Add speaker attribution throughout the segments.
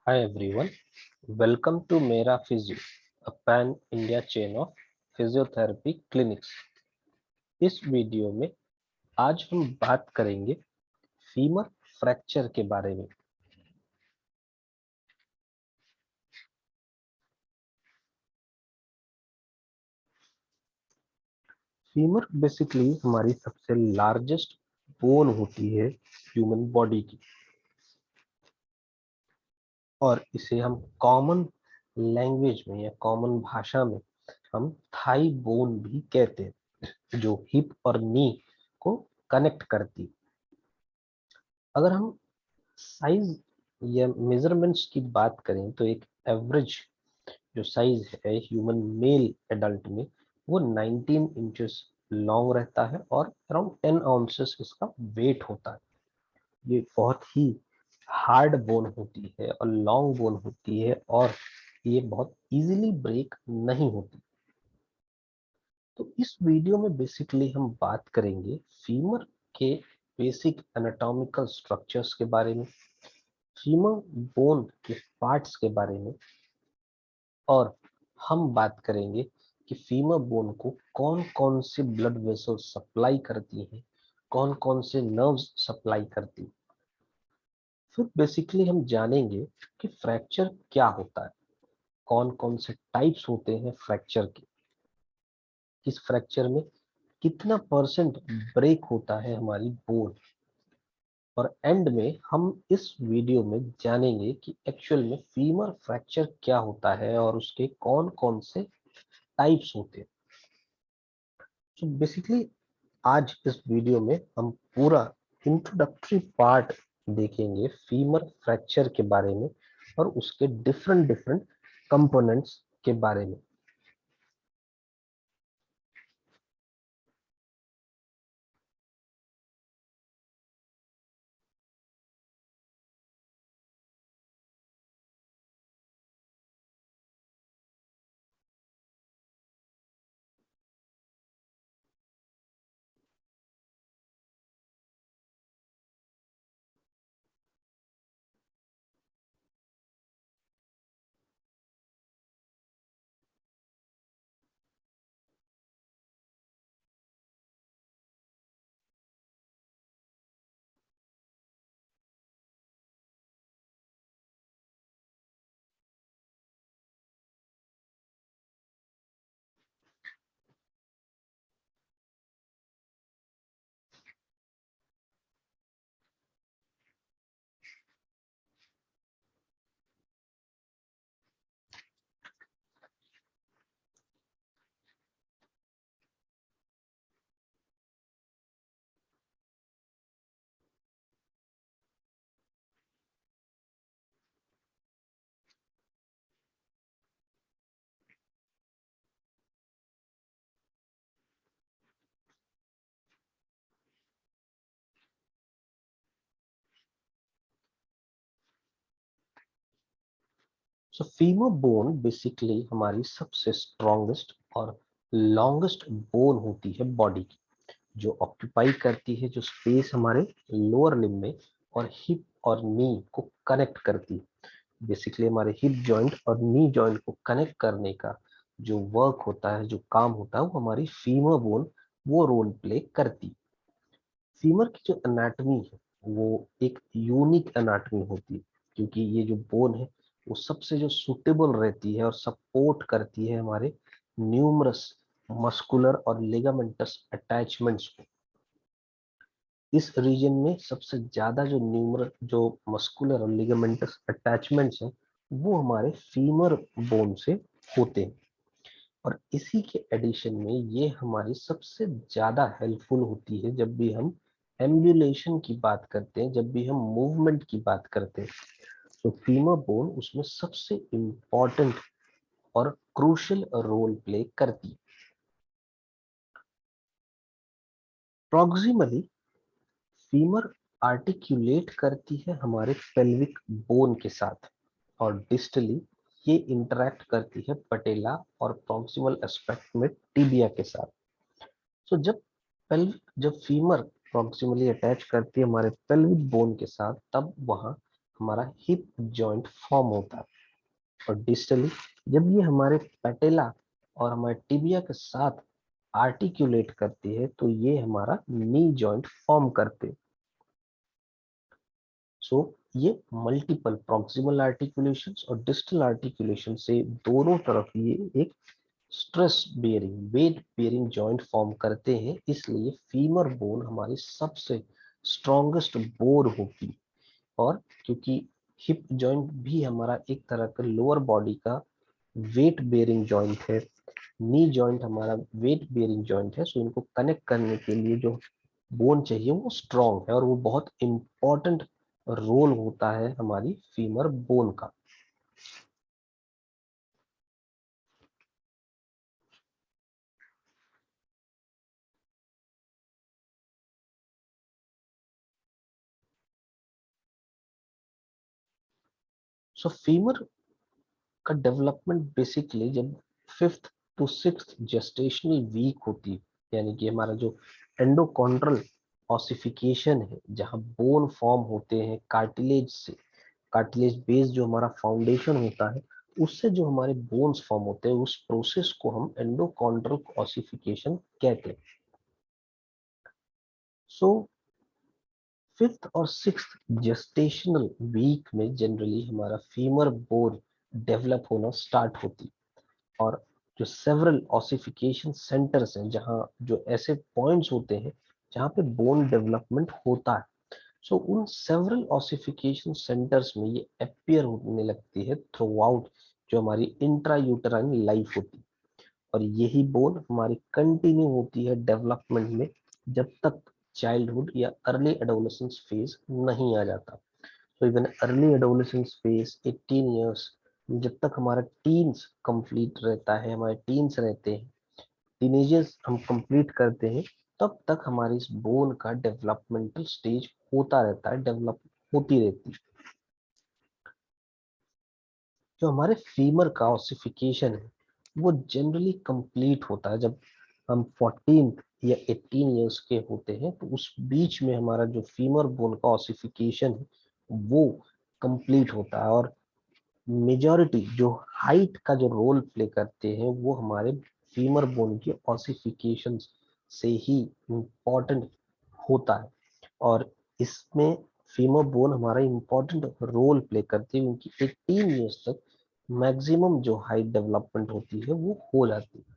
Speaker 1: Hi everyone, welcome to Mera Physio, a pan-India chain of physiotherapy clinics. इस video में आज हम बात करेंगे फीमर फ्रैक्चर के बारे में। फीमर बेसिकली हमारी सबसे लार्जेस्ट बोन होती है ह्यूमन बॉडी की, और इसे हम कॉमन लैंग्वेज में या कॉमन भाषा में हम थाई बोन भी कहते हैं, जो हिप और नी को कनेक्ट करती। अगर हम साइज या मेजरमेंट्स की बात करें तो एक एवरेज जो साइज है ह्यूमन मेल एडल्ट में वो 19 इंचेस लॉन्ग रहता है और अराउंड 10 आउंसेस इसका वेट होता है। ये बहुत ही हार्ड बोन होती है और लॉन्ग बोन होती है, और ये बहुत इजीली ब्रेक नहीं होती। तो इस वीडियो में बेसिकली हम बात करेंगे फीमर के बेसिक एनाटॉमिकल स्ट्रक्चर्स के बारे में, फीमर बोन के पार्ट्स के बारे में, और हम बात करेंगे कि फीमर बोन को कौन कौन से ब्लड वेसल सप्लाई करती हैं, कौन कौन से नर्व्स सप्लाई करती हैं। फिर बेसिकली हम जानेंगे कि फ्रैक्चर क्या होता है, कौन कौन से टाइप्स होते हैं फ्रैक्चर के, किस फ्रैक्चर में कितना परसेंट ब्रेक होता है हमारी बोन, और एंड में हम इस वीडियो में जानेंगे कि एक्चुअल में फीमर फ्रैक्चर क्या होता है और उसके कौन कौन से टाइप्स होते हैं। तो बेसिकली आज इस वीडियो में हम पूरा इंट्रोडक्टरी पार्ट देखेंगे फीमर फ्रैक्चर के बारे में और उसके डिफरेंट डिफरेंट कंपोनेंट्स के बारे में। सो फीमर बोन बेसिकली हमारी सबसे स्ट्रॉन्गेस्ट और लॉन्गेस्ट बोन होती है बॉडी की, जो ऑक्यूपाई करती है जो स्पेस हमारे लोअर लिम्ब में और हिप और नी को कनेक्ट करती है। बेसिकली हमारे हिप जॉइंट और नी जॉइंट को कनेक्ट करने का जो वर्क होता है, जो काम होता है, वो हमारी फीमर बोन वो रोल प्ले करती है। फीमर की जो एनाटॉमी है वो एक यूनिक एनाटॉमी होती है, क्योंकि ये जो बोन है वो सबसे जो सुटेबल रहती है और सपोर्ट करती है हमारे न्यूमरस मस्कुलर और लिगामेंटस अटैचमेंट्स को। इस रीजन में सबसे ज्यादा जो न्यूमरल जो मस्कुलर और लिगामेंटस अटैचमेंट्स हैं वो हमारे फीमर बोन से होते हैं, और इसी के एडिशन में ये हमारी सबसे ज्यादा हेल्पफुल होती है जब भी हम एम्बुलेशन की बात करते हैं, जब भी हम मूवमेंट की बात करते हैं। तो फीमर बोन उसमें सबसे इम्पॉर्टेंट और क्रूशियल रोल प्ले करती है। प्रॉक्सिमली फीमर आर्टिक्यूलेट करती है हमारे पेल्विक बोन के साथ, और डिस्टली ये इंटरैक्ट करती है पटेला और प्रॉक्सिमल एस्पेक्ट में टिबिया के साथ। सो जब फीमर प्रॉक्सिमली अटैच करती है हमारे पेल्विक बोन के साथ, तब वहाँ हमारा हिप जॉइंट फॉर्म होता है, और डिस्टली जब ये हमारे पैटेला और हमारे टिबिया के साथ आर्टिकुलेट करती है तो ये हमारा नी जॉइंट फॉर्म करते हैं। सो ये मल्टीपल प्रॉक्सिमल आर्टिकुलेशंस और डिस्टल आर्टिकुलेशन से दोनों तरफ ये एक stress bearing weight bearing joint form करते हैं, इसलिए फीमर बोन हमारी सबसे स्ट्रॉन्गेस्ट बोन होती। और क्योंकि हिप जॉइंट भी हमारा एक तरह का लोअर बॉडी का वेट बेयरिंग जॉइंट है, नी जॉइंट हमारा वेट बेयरिंग जॉइंट है, सो इनको कनेक्ट करने के लिए जो बोन चाहिए वो स्ट्रॉन्ग है, और वो बहुत इंपॉर्टेंट रोल होता है हमारी फीमर बोन का। सो फीमर का डेवलपमेंट बेसिकली जब 5th to 6th gestational week होती है, यानी कि हमारा जो एंडोकॉन्ड्रल ऑसिफिकेशन है, जहां बोन फॉर्म होते हैं कार्टिलेज से, कार्टिलेज बेस जो हमारा फाउंडेशन होता है उससे जो हमारे बोन्स फॉर्म होते हैं, उस प्रोसेस को हम एंडोकॉन्ड्रल ऑसिफिकेशन कहते हैं। सो 5th और 6th जेस्टेशनल वीक में जनरली हमारा फीमर बोन डेवलप होना स्टार्ट होती, और जो सेवरल ऑसिफिकेशन सेंटर्स हैं, जहाँ जो ऐसे पॉइंट्स होते हैं जहाँ पे बोन डेवलपमेंट होता है, सो उन सेवरल ऑसिफिकेशन सेंटर्स में ये अपियर होने लगती है थ्रू आउट जो हमारी इंट्रायूटराइन लाइफ होती है, और यही बोन हमारी कंटिन्यू होती है डेवलपमेंट में जब तक चाइल्डहुड या अर्ली एडोलेसेंस फेज नहीं आ जाता। तो even early adolescence phase 18 years, जब तक हमारा टीन्स कंप्लीट रहता है, हमारे टीन्स रहते हैं, टीनेजर्स हम कंप्लीट करते हैं, तब तक हमारी इस बोन का डेवलपमेंटल स्टेज होता रहता है, डेवलप होती रहती है। जो हमारे फीमर का ऑसिफिकेशन है वो जनरली कंप्लीट होता है जब हम 14 या 18 ईयर्स के होते हैं, तो उस बीच में हमारा जो फीमर बोन का ऑसिफिकेशन है वो कंप्लीट होता है, और मेजॉरिटी जो हाइट का जो रोल प्ले करते हैं वो हमारे फीमर बोन के ऑसिफिकेशन से ही इम्पोर्टेंट होता है, और इसमें फीमर बोन हमारा इम्पोर्टेंट रोल प्ले करती है, उनकी 18 ईयर्स तक मैक्सिमम जो हाइट डेवलपमेंट होती है वो हो जाती है।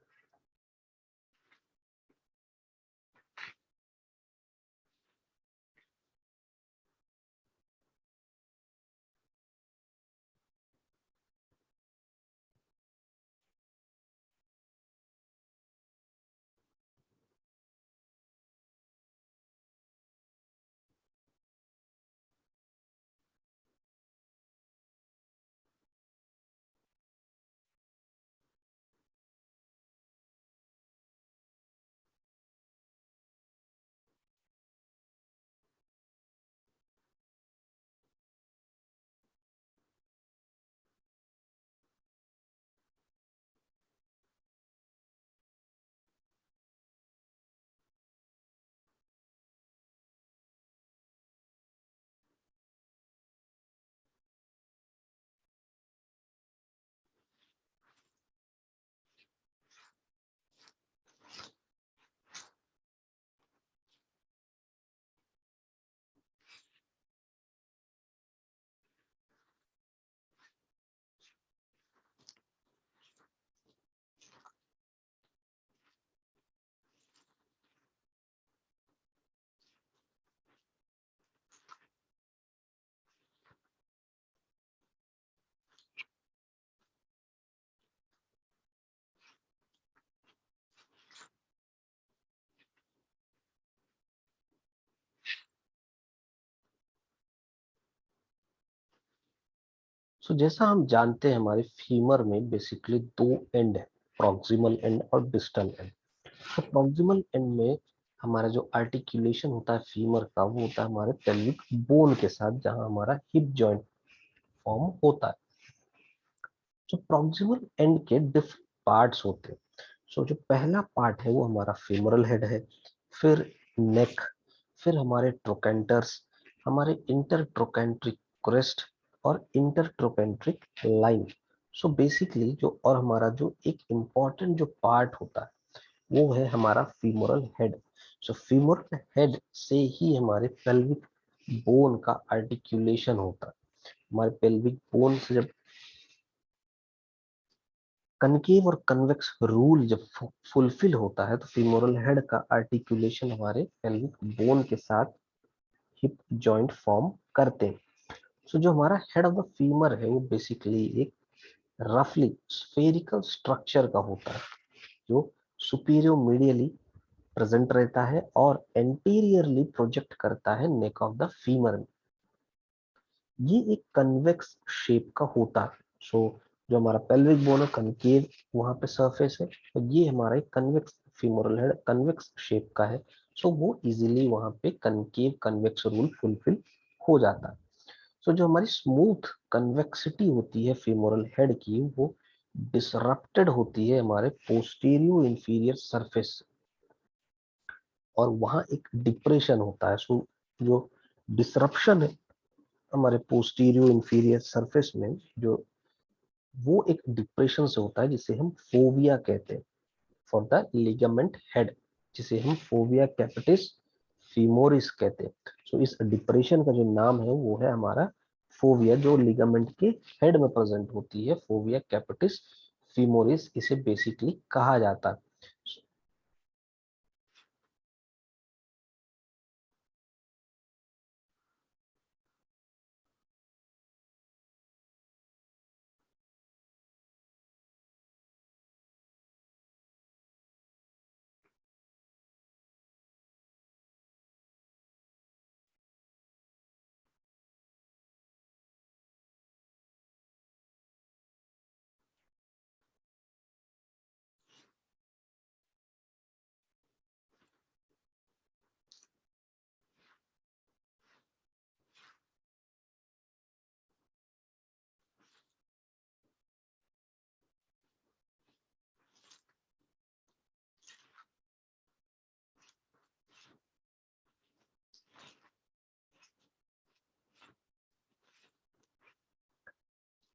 Speaker 1: सो जैसा हम जानते हैं हमारे फीमर में बेसिकली दो एंड है, प्रॉक्सिमल एंड और डिस्टल एंड। तो प्रॉक्सिमल एंड में हमारा जो आर्टिकुलेशन होता है फीमर का वो होता है हमारे पेल्विक बोन के साथ, जहां हमारा हिप जॉइंट फॉर्म होता है। जो प्रॉक्सिमल एंड के डिफरेंट पार्ट्स होते हैं। सो जो पहला पार्ट है वो हमारा फेमोरल हेड है, फिर नेक, फिर हमारे ट्रोकेंटर्स, हमारे इंटर ट्रोकेंट्रिक क्रेस्ट और इंटरट्रोपेंट्रिक लाइन। सो बेसिकली जो और हमारा जो एक इम्पॉर्टेंट जो पार्ट होता है वो है हमारा फीमोरल हेड। सो फीमोरल हेड से ही हमारे पेल्विक बोन का आर्टिकुलेशन होता है। हमारे पेल्विक बोन से जब कनकेव और कन्वेक्स रूल जब फुलफिल होता है तो फीमोरल हेड का आर्टिकुलेशन हमारे पेल्विक बोन के साथ हिप जॉइंट फॉर्म करते हैं। सो जो हमारा हेड ऑफ द फीमर है वो बेसिकली एक रफली स्फेरिकल स्ट्रक्चर का होता है जो सुपीरियर मीडियली प्रेजेंट रहता है और एंटीरियरली प्रोजेक्ट करता है नेक ऑफ द फीमर में। ये एक कन्वेक्स शेप का होता है। सो जो हमारा पेल्विक बोन है कनकेव वहां पे सरफेस है, तो ये हमारा एक convex femoral head convex shape का है। सो वो इजीली वहां पे कनकेव कन्वेक्स रूल फुलफिल हो जाता है। सो जो हमारी स्मूथ कन्वेक्सिटी होती है फीमोरल हेड की वो डिसरप्टेड होती है हमारे पोस्टीरियर इंफीरियर सरफेस और वहां एक डिप्रेशन होता है। सो जो डिसरप्शन है हमारे पोस्टीरियर इंफीरियर सरफेस में जो वो एक डिप्रेशन से होता है जिसे हम फोविया कहते हैं फॉर द लिगामेंट हेड, जिसे हम फोविया कैपिटिस फीमोरिस कहते हैं। सो इस डिप्रेशन का जो नाम है वो है हमारा फोविया जो लिगामेंट के हेड में प्रेजेंट होती है, फोविया कैपिटिस फीमोरिस इसे बेसिकली कहा जाता है।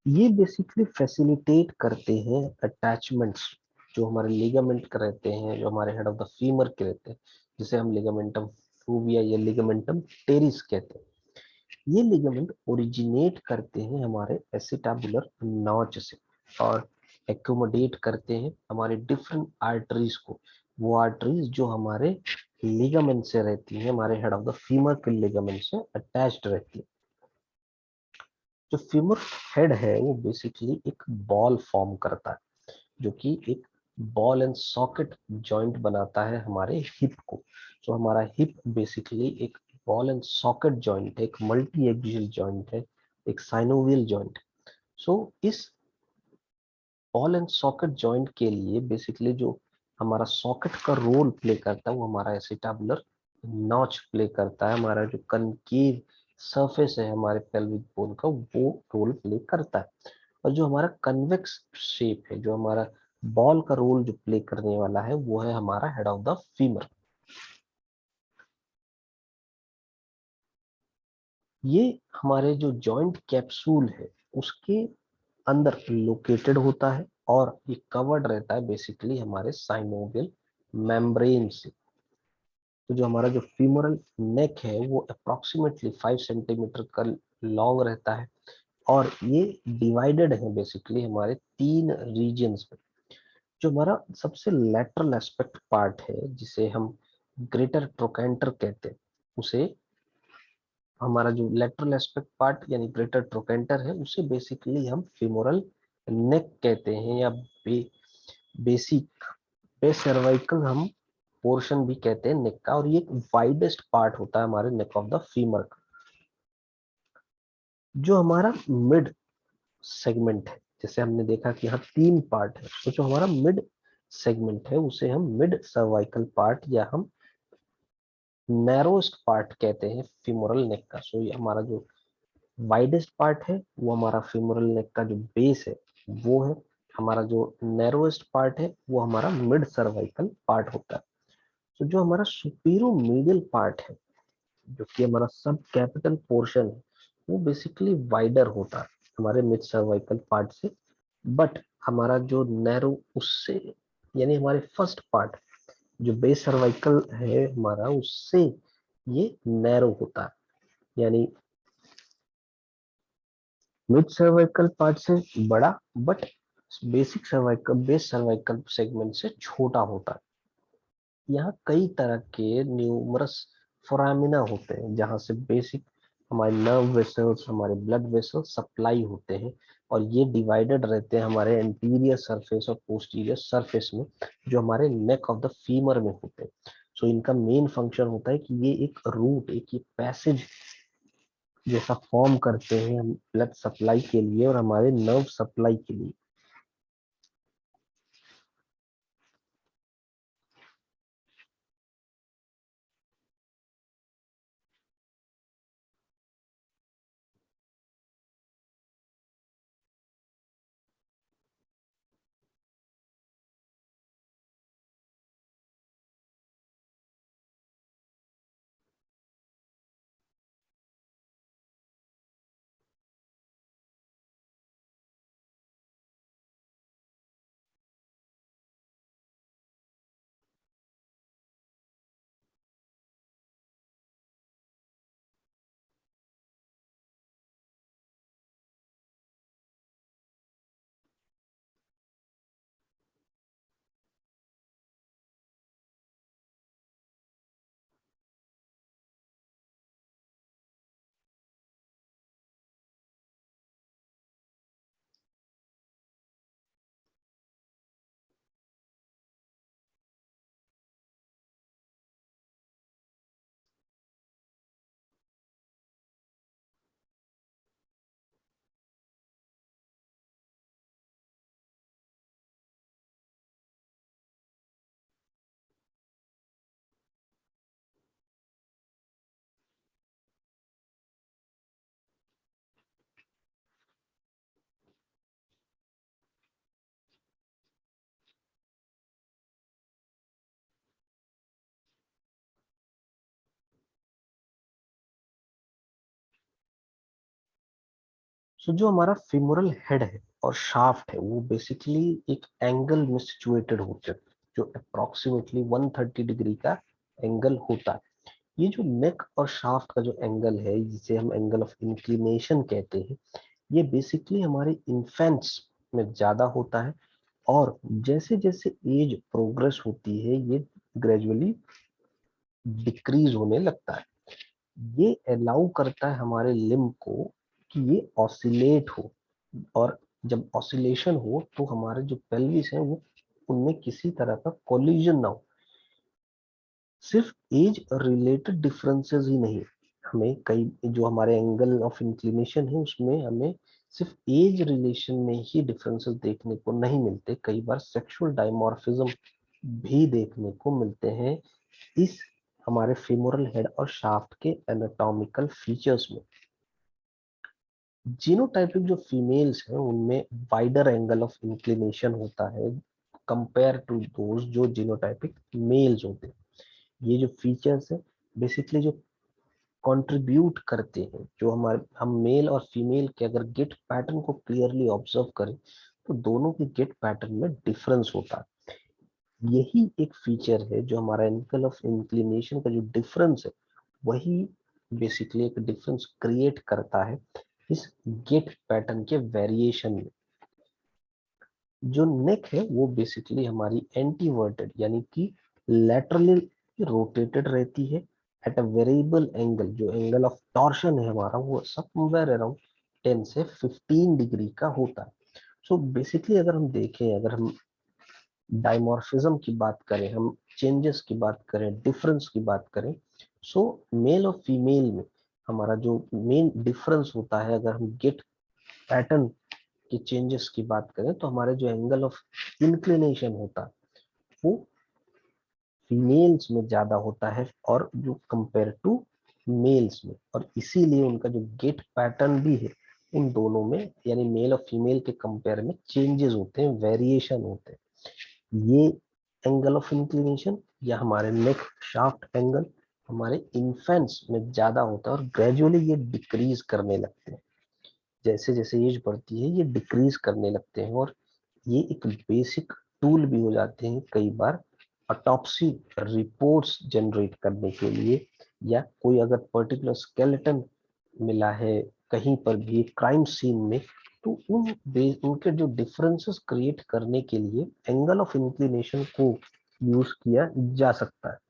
Speaker 1: ये बेसिकली फैसिलिटेट करते हैं अटैचमेंट्स जो हमारे लिगामेंट के रहते हैं, जो हमारे हेड ऑफ द फीमर के रहते हैं, जिसे हम लिगामेंटम फोविया या लिगामेंटम टेरिस कहते हैं। ये लिगामेंट ओरिजिनेट करते हैं हमारे एसिटाबुलर नॉच से और एकोमोडेट करते हैं हमारे डिफरेंट आर्टरीज को। वो आर्टरीज जो हमारे लिगामेंट से रहती हैं, हमारे हेड ऑफ द फीमर के लिगामेंट से अटैच्ड रहती है। जो फीमर हेड है वो बेसिकली एक बॉल फॉर्म करता है जो कि एक बॉल एंड सॉकेट जॉइंट बनाता है हमारे हिप को। तो हमारा हिप बेसिकली एक बॉल एंड सॉकेट जॉइंट है, एक मल्टी एक्सियल जॉइंट है, एक साइनोवियल जॉइंट। सो इस बॉल एंड सॉकेट जॉइंट के लिए बेसिकली जो हमारा सॉकेट का रोल प्ले करता है वो हमारा एसिटाबुलर नॉच प्ले करता है। हमारा जो कनकेव सरफेस है हमारे पेल्विक बोन का वो रोल प्ले करता है। और जो हमारा कन्वेक्स शेप है, जो हमारा बॉल का रोल जो प्ले करने वाला है वो है हमारा हेड ऑफ द फीमर। ये हमारे जो जॉइंट कैप्सूल है उसके अंदर लोकेटेड होता है और ये कवर्ड रहता है बेसिकली हमारे साइनोवियल मेम्ब्रेन से। तो जो हमारा जो फीमोरल नेक है वो अप्रोक्सीमेटली 5 सेंटीमीटर का लॉन्ग रहता है और ये डिवाइडेड है बेसिकली हमारे 3 रीजन्स में। जो हमारा सबसे लेटरल एस्पेक्ट पार्ट है जिसे हम ग्रेटर ट्रोकेंटर कहते हैं, उसे हमारा जो लेटरल एस्पेक्ट पार्ट यानी ग्रेटर ट्रोकेंटर है उसे बेसिकली हम फीमोरल नेक कहते हैं या बेसिक बेस सर्वाइकल हम पोर्शन भी कहते हैं नेक का। और ये एक वाइडेस्ट पार्ट होता है हमारे नेक ऑफ द फीमर का। जो हमारा मिड सेगमेंट है, जैसे हमने देखा कि यहाँ 3 पार्ट है, तो जो हमारा मिड सेगमेंट है उसे हम मिड सर्वाइकल पार्ट या हम नैरोस्ट पार्ट कहते हैं फीमोरल नेक का। सो ये हमारा जो वाइडेस्ट पार्ट है वो हमारा फीमोरल नेक का जो बेस है वो है। हमारा जो नैरोएस्ट पार्ट है वो हमारा मिड सर्वाइकल पार्ट होता है। तो जो हमारा सुपीरियर मीडियल पार्ट है जो कि हमारा सब कैपिटल पोर्शन है वो बेसिकली वाइडर होता है हमारे मिड सर्वाइकल पार्ट से, बट हमारा जो नैरो उससे, यानी हमारे फर्स्ट पार्ट जो बेस सर्वाइकल है हमारा, उससे ये नैरो होता है, यानी मिड सर्वाइकल पार्ट से बड़ा, but basic cervical base cervical segment से छोटा होता है। यहाँ कई तरह के न्यूमरस फोरामिना होते हैं जहाँ से बेसिक हमारे नर्व वेसल्स, हमारे ब्लड वेसल्स सप्लाई होते हैं, और ये डिवाइडेड रहते हैं हमारे एंटीरियर सरफेस और पोस्टीरियर सरफेस में, जो हमारे नेक ऑफ द फीमर में होते हैं। सो इनका मेन फंक्शन होता है कि ये एक रूट, एक ये पैसेज जैसा फॉर्म करते हैं ब्लड सप्लाई के लिए और हमारे नर्व सप्लाई के लिए। सो जो हमारा फिमोरल हेड है और शाफ्ट है वो बेसिकली एक एंगल में सिचुएटेड होते हैं, जो अप्रोक्सीमेटली 130 डिग्री का एंगल होता है। ये जो नेक और शाफ्ट का जो एंगल है, जिसे हम एंगल ऑफ इंक्लिनेशन कहते हैं, ये बेसिकली हमारे इन्फेंट्स में ज्यादा होता है, और जैसे जैसे एज प्रोग्रेस होती है ये ग्रेजुअली डिक्रीज होने लगता है। ये अलाउ करता है हमारे लिम्ब को कि ये ऑसिलेट हो, और जब ऑसिलेशन हो तो हमारे जो पेल्विस है वो, उनमें किसी तरह का कोलिजन ना हो। सिर्फ एज रिलेटेड डिफरेंसेस ही नहीं, हमें कई जो हमारे एंगल ऑफ इंक्लिनेशन है उसमें हमें सिर्फ एज रिलेशन में ही डिफरेंसेस देखने को नहीं मिलते, कई बार सेक्सुअल डायमॉर्फिज्म भी देखने को मिलते हैं इस हमारे फेमोरल हेड और शाफ्ट के एनाटॉमिकल फीचर्स में। जीनोटाइपिक जो फीमेल्स हैं उनमें वाइडर एंगल ऑफ इंक्लिनेशन होता है कंपेयर टू दोज जो जीनोटाइपिक मेल्स होते हैं। ये जो फीचर्स है बेसिकली जो कंट्रीब्यूट करते हैं, जो हमारे हम मेल और फीमेल के अगर गेट पैटर्न को क्लियरली ऑब्जर्व करें तो दोनों के गेट पैटर्न में डिफरेंस होता है। यही एक फीचर है जो हमारा एंगल ऑफ इंक्लिनेशन का जो डिफरेंस है, वही बेसिकली एक डिफरेंस क्रिएट करता है इस गेट पैटर्न के वेरिएशन में। जो नेक है वो बेसिकली हमारी एंटीवर्टेड यानी कि लैटरली रोटेटेड रहती है एट अ वेरिएबल एंगल। जो एंगल ऑफ टॉर्शन है हमारा वो समवेयर अराउंड 10 से 15 डिग्री का होता है। सो बेसिकली अगर हम देखें, अगर हम डायमॉर्फिज्म की बात करें, हम चेंजेस की बात करें, डिफरेंस की बात करें, सो मेल और फीमेल में हमारा जो मेन डिफरेंस होता है, अगर हम गेट पैटर्न के चेंजेस की बात करें तो हमारे जो एंगल ऑफ इंक्लिनेशन होता है वो फीमेल्स में ज्यादा होता है और जो कंपेयर टू मेल्स में, और इसीलिए उनका जो गेट पैटर्न भी है उन दोनों में यानी मेल और फीमेल के कंपेयर में चेंजेस होते हैं, वेरिएशन होते हैं। ये एंगल ऑफ इंक्लिनेशन या हमारे नेक शाफ्ट एंगल हमारे इन्फेंट्स में ज्यादा होता है और ग्रेजुअली ये डिक्रीज करने लगते हैं। जैसे जैसे एज बढ़ती है ये डिक्रीज करने लगते हैं, और ये एक बेसिक टूल भी हो जाते हैं कई बार ऑटोप्सी रिपोर्ट्स जनरेट करने के लिए, या कोई अगर पर्टिकुलर स्केलेटन मिला है कहीं पर भी क्राइम सीन में, तो उनके जो डिफरेंसेस क्रिएट करने के लिए एंगल ऑफ इंक्लिनेशन को यूज किया जा सकता है।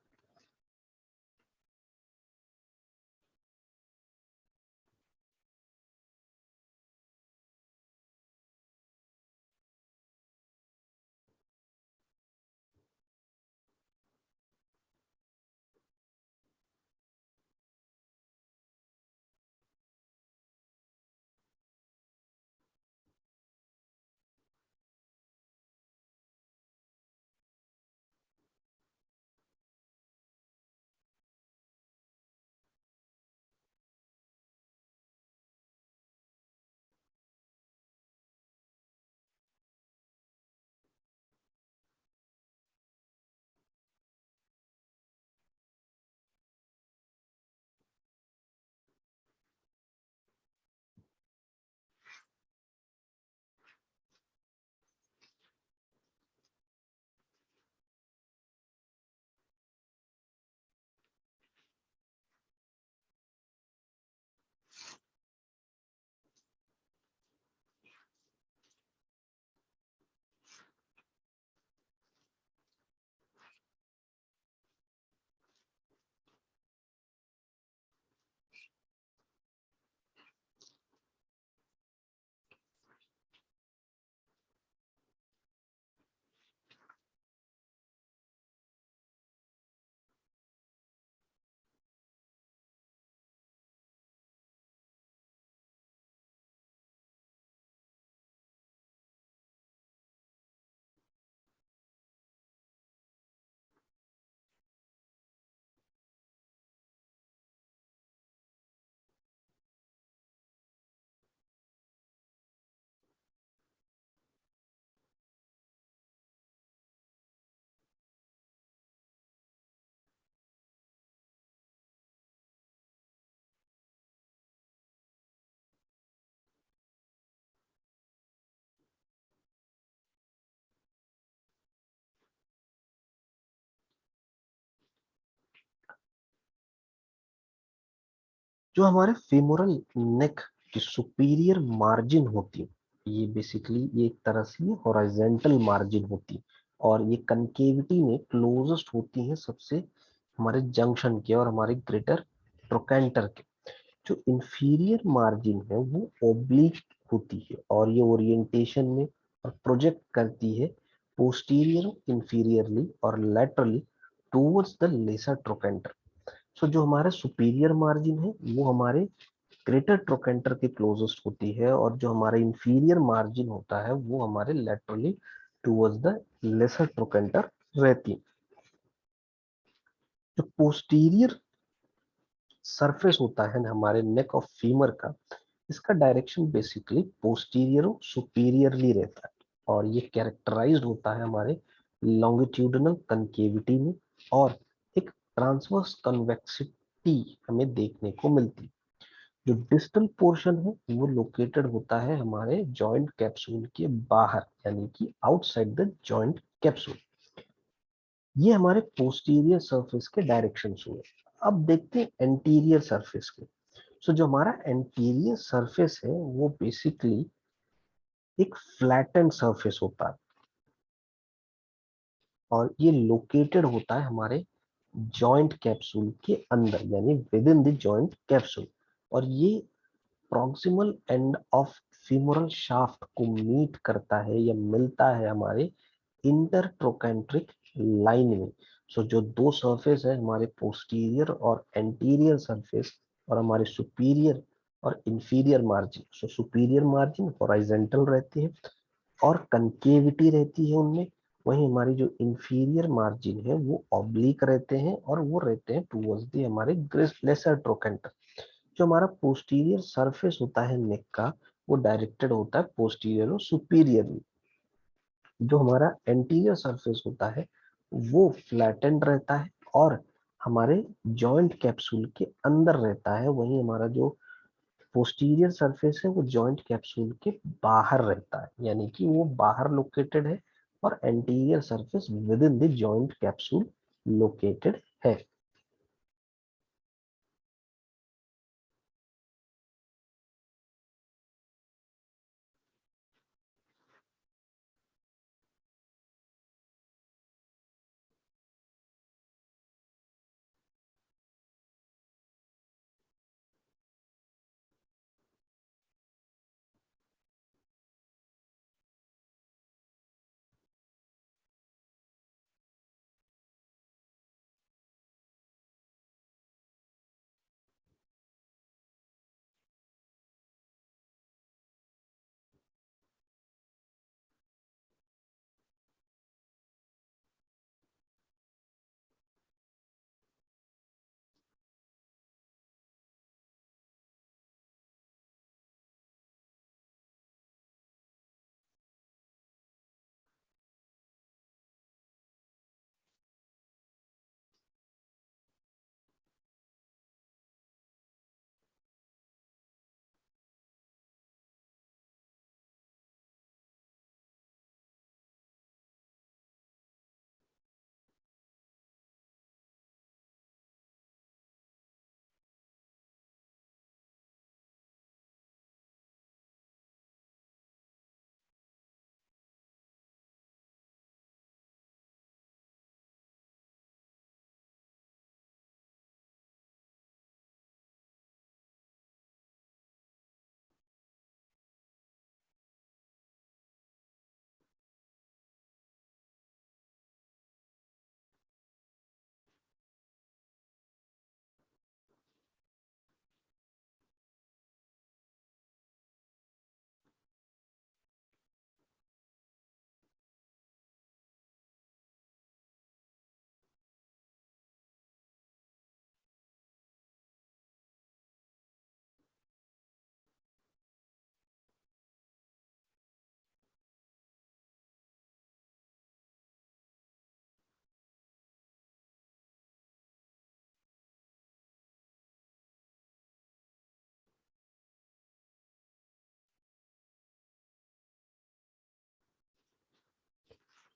Speaker 1: जो हमारे फेमोरल नेक की सुपीरियर मार्जिन होती है, ये बेसिकली ये एक तरह से हॉरिजॉन्टल मार्जिन होती है, और ये कनकेविटी में क्लोजेस्ट होती है सबसे हमारे जंक्शन के और हमारे ग्रेटर ट्रोकेंटर के। जो इंफीरियर मार्जिन है वो ओब्लिक होती है, और ये ओरिएंटेशन में और प्रोजेक्ट करती है पोस्टीरियर इंफीरियरली और laterally towards the lesser trochanter. So जो हमारा सुपीरियर मार्जिन है वो हमारे ग्रेटर ट्रोकेंटर के क्लोजेस्ट होती है, और जो हमारा इंफीरियर मार्जिन होता है वो हमारे laterally towards the lesser trochanter रहती है। जो पोस्टीरियर सरफेस होता है हमारे नेक ऑफ फीमर का, इसका डायरेक्शन बेसिकली पोस्टीरियर सुपीरियरली रहता है, और ये कैरेक्टराइज्ड होता है हमारे लॉन्गिट्यूडिनल कनकेविटी में, और एक ट्रांसवर्स कन्वेक्सिटी हमें देखने को मिलती है। जो डिस्टल पोर्शन है वो लोकेटेड होता है हमारे जॉइंट कैप्सूल के बाहर, यानी कि आउटसाइड द जॉइंट कैप्सूल। ये हमारे पोस्टीरियर सरफेस के डायरेक्शन हुए। अब देखते हैं एंटीरियर सरफेस के। सो जो हमारा एंटीरियर सरफेस है वो बेसिकली एक फ्लैटेंड सरफेस होता है, और ये लोकेटेड होता है हमारे जॉइंट कैप्सूल के अंदर, यानी with in the joint capsule. और ये proximal end of femoral shaft को मीट करता है या मिलता है हमारे इंटरट्रोकेंट्रिक लाइन में। सो जो दो सरफेस है हमारे पोस्टीरियर और एंटीरियर सरफेस, और हमारे सुपीरियर और इंफीरियर मार्जिन, सो सुपीरियर मार्जिन हॉरिजॉन्टल रहती है और कनकेविटी रहती है उनमें, वहीं हमारी जो इंफीरियर मार्जिन है वो ऑब्लिक रहते हैं, और वो रहते हैं टूवर्ड्स दी हमारे लेसर ट्रोकेंटर। जो हमारा पोस्टीरियर सरफेस होता है नेक का, वो डायरेक्टेड होता है पोस्टीरियर और सुपीरियर में। जो हमारा एंटीरियर सरफेस होता है वो फ्लैटेंड रहता है, और हमारे जॉइंट कैप्सूल के अंदर रहता है, वहीं हमारा जो पोस्टीरियर सरफेस है वो जॉइंट कैप्सूल के बाहर रहता है, यानी कि वो बाहर लोकेटेड है, और anterior surface with in the joint capsule located है।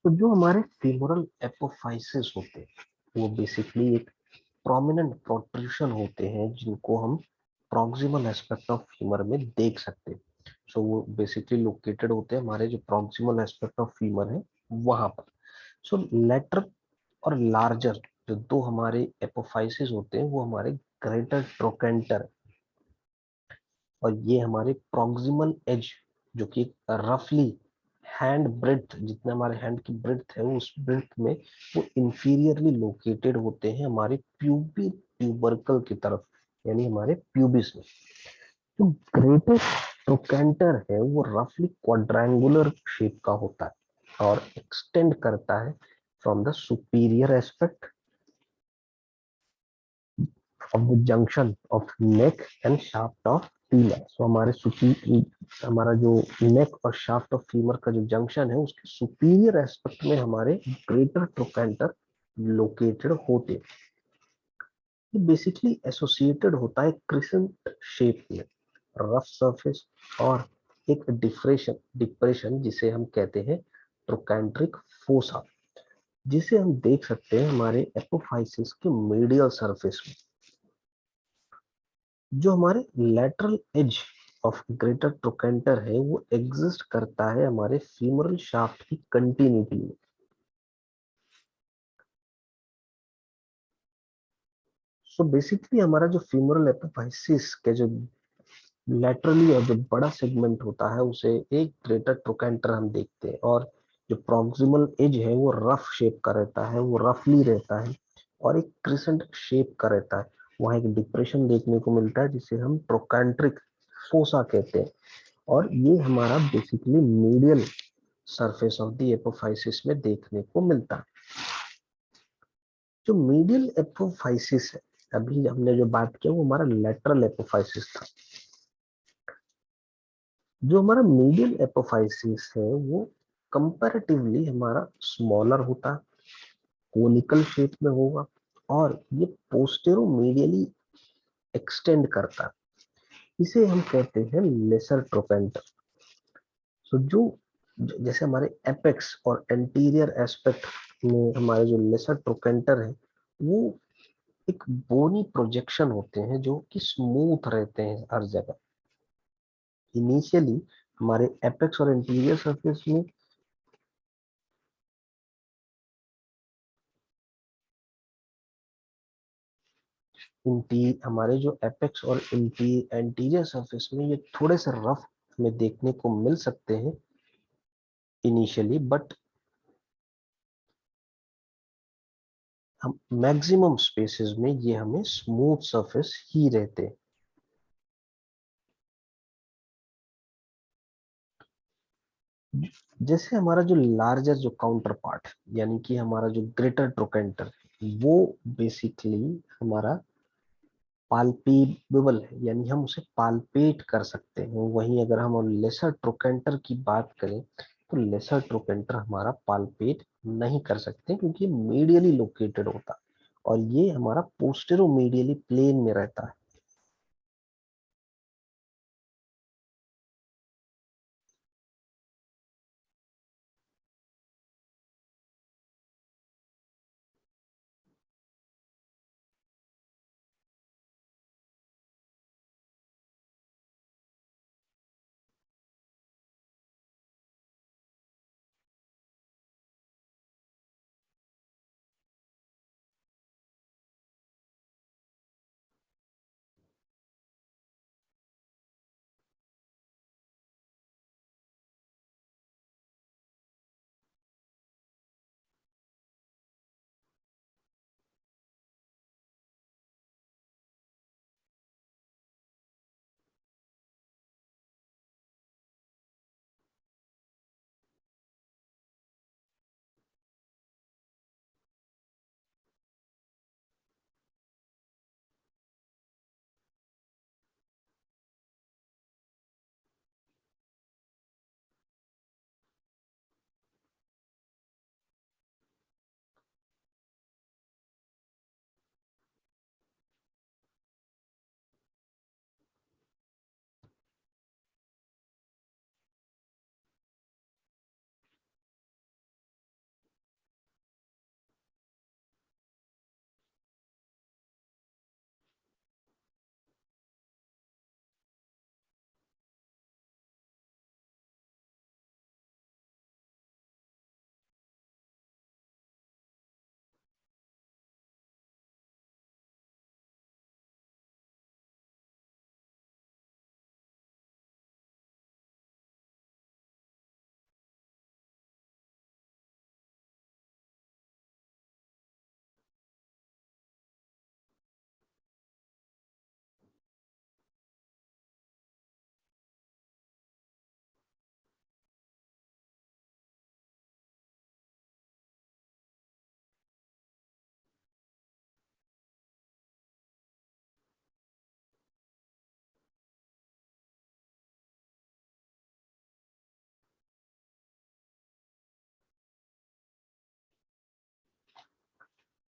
Speaker 1: तो जो हमारे फीमोरल एपोफाइसिस होते हैं वो बेसिकली एक प्रोमिनेंट प्रोट्रूशन होते हैं, जिनको हम प्रॉक्सिमल एस्पेक्ट ऑफ फीमर में देख सकते हैं। सो वो बेसिकली लोकेटेड होते हैं हमारे जो प्रॉक्सिमल एस्पेक्ट ऑफ फीमर है वहां पर। सो लेटर और लार्जर जो दो हमारे एपोफाइसिस होते हैं वो हमारे ग्रेटर ट्रोकेंटर, और ये हमारे प्रॉक्सिमल एज जो कि रफली हैंड ब्रेड्थ, जितना हमारे हैंड की ब्रेड्थ है उस ब्रेड्थ में वो इंफीरियरली लोकेटेड होते हैं हमारे प्यूबी ट्यूबरकल की तरफ, यानी हमारे प्यूबिस में। जो ग्रेटर ट्रोकेंटर है वो रफली क्वाड्रेंगुलर शेप का होता है और एक्सटेंड करता है from the superior aspect of the junction of neck and shaft of femur। सो हमारे हमारा जो नेक और शाफ्ट ऑफ फीमर का जो जंक्शन है उसके सुपीरियर एस्पेक्ट में हमारे ग्रेटर ट्रोकेंटर लोकेटेड होते। ये बेसिकली एसोसिएटेड होता है क्रिसेंट शेप में, रफ सरफेस और एक डिप्रेशन जिसे हम कहते हैं ट्रोकेंट्रिक फोसा, जिसे हम देख सकते हैं हमारे एपोफाइसिस के मीडियल सरफेस में। जो हमारे lateral edge of greater trochanter है वो एग्जिस्ट करता है हमारे फीमोरल शाफ्ट की कंटिन्यूटी में। सो बेसिकली हमारा जो फीमोरल एपोफाइसिस के जो लेटरली और जो बड़ा सेगमेंट होता है उसे एक ग्रेटर ट्रोकेंटर हम देखते हैं, और जो प्रॉक्सिमल एज है वो रफ शेप का रहता है, वो रफली रहता है और एक क्रिसेंट शेप का रहता है। वहां एक डिप्रेशन देखने को मिलता है जिसे हम ट्रोकेंट्रिक फोसा कहते हैं, और ये हमारा basically medial surface of the apophysis में देखने को मिलता है। जो मीडियल एपोफाइसिस है, अभी हमने जो बात किया वो हमारा लेटरल एपोफाइसिस था। जो हमारा मीडियल एपोफाइसिस है वो कंपैरेटिवली हमारा स्मॉलर होता है, कोनिकल शेप में होगा, और ये पोस्टेरोमीडियली एक्सटेंड करता है। इसे हम कहते हैं लेसर ट्रोकेंटर। तो जो जैसे हमारे एपेक्स और एंटीरियर एस्पेक्ट में हमारे जो लेसर ट्रोकेंटर है, वो एक बोनी प्रोजेक्शन होते हैं जो कि स्मूथ रहते हैं हर जगह। इनिशियली हमारे एपेक्स और इंटीरियर सरफेस में हमारे जो एपेक्स और एंटीरियर सरफेस में ये थोड़े से रफ हमें देखने को मिल सकते हैं इनिशियली, बट हम मैक्सिमम स्पेसेस में ये हमें स्मूथ सरफेस ही रहते हैं। जैसे हमारा जो लार्जर जो काउंटर पार्ट, यानी कि हमारा जो ग्रेटर ट्रोकेंटर, वो बेसिकली हमारा पाल्पेबल है, यानी हम उसे पाल्पेट कर सकते हैं। वहीं अगर हम लेसर ट्रोकेंटर की बात करें तो लेसर ट्रोकेंटर हमारा पाल्पेट नहीं कर सकते क्योंकि मीडियली लोकेटेड होता है और ये हमारा पोस्टेरो मीडियली प्लेन में रहता है।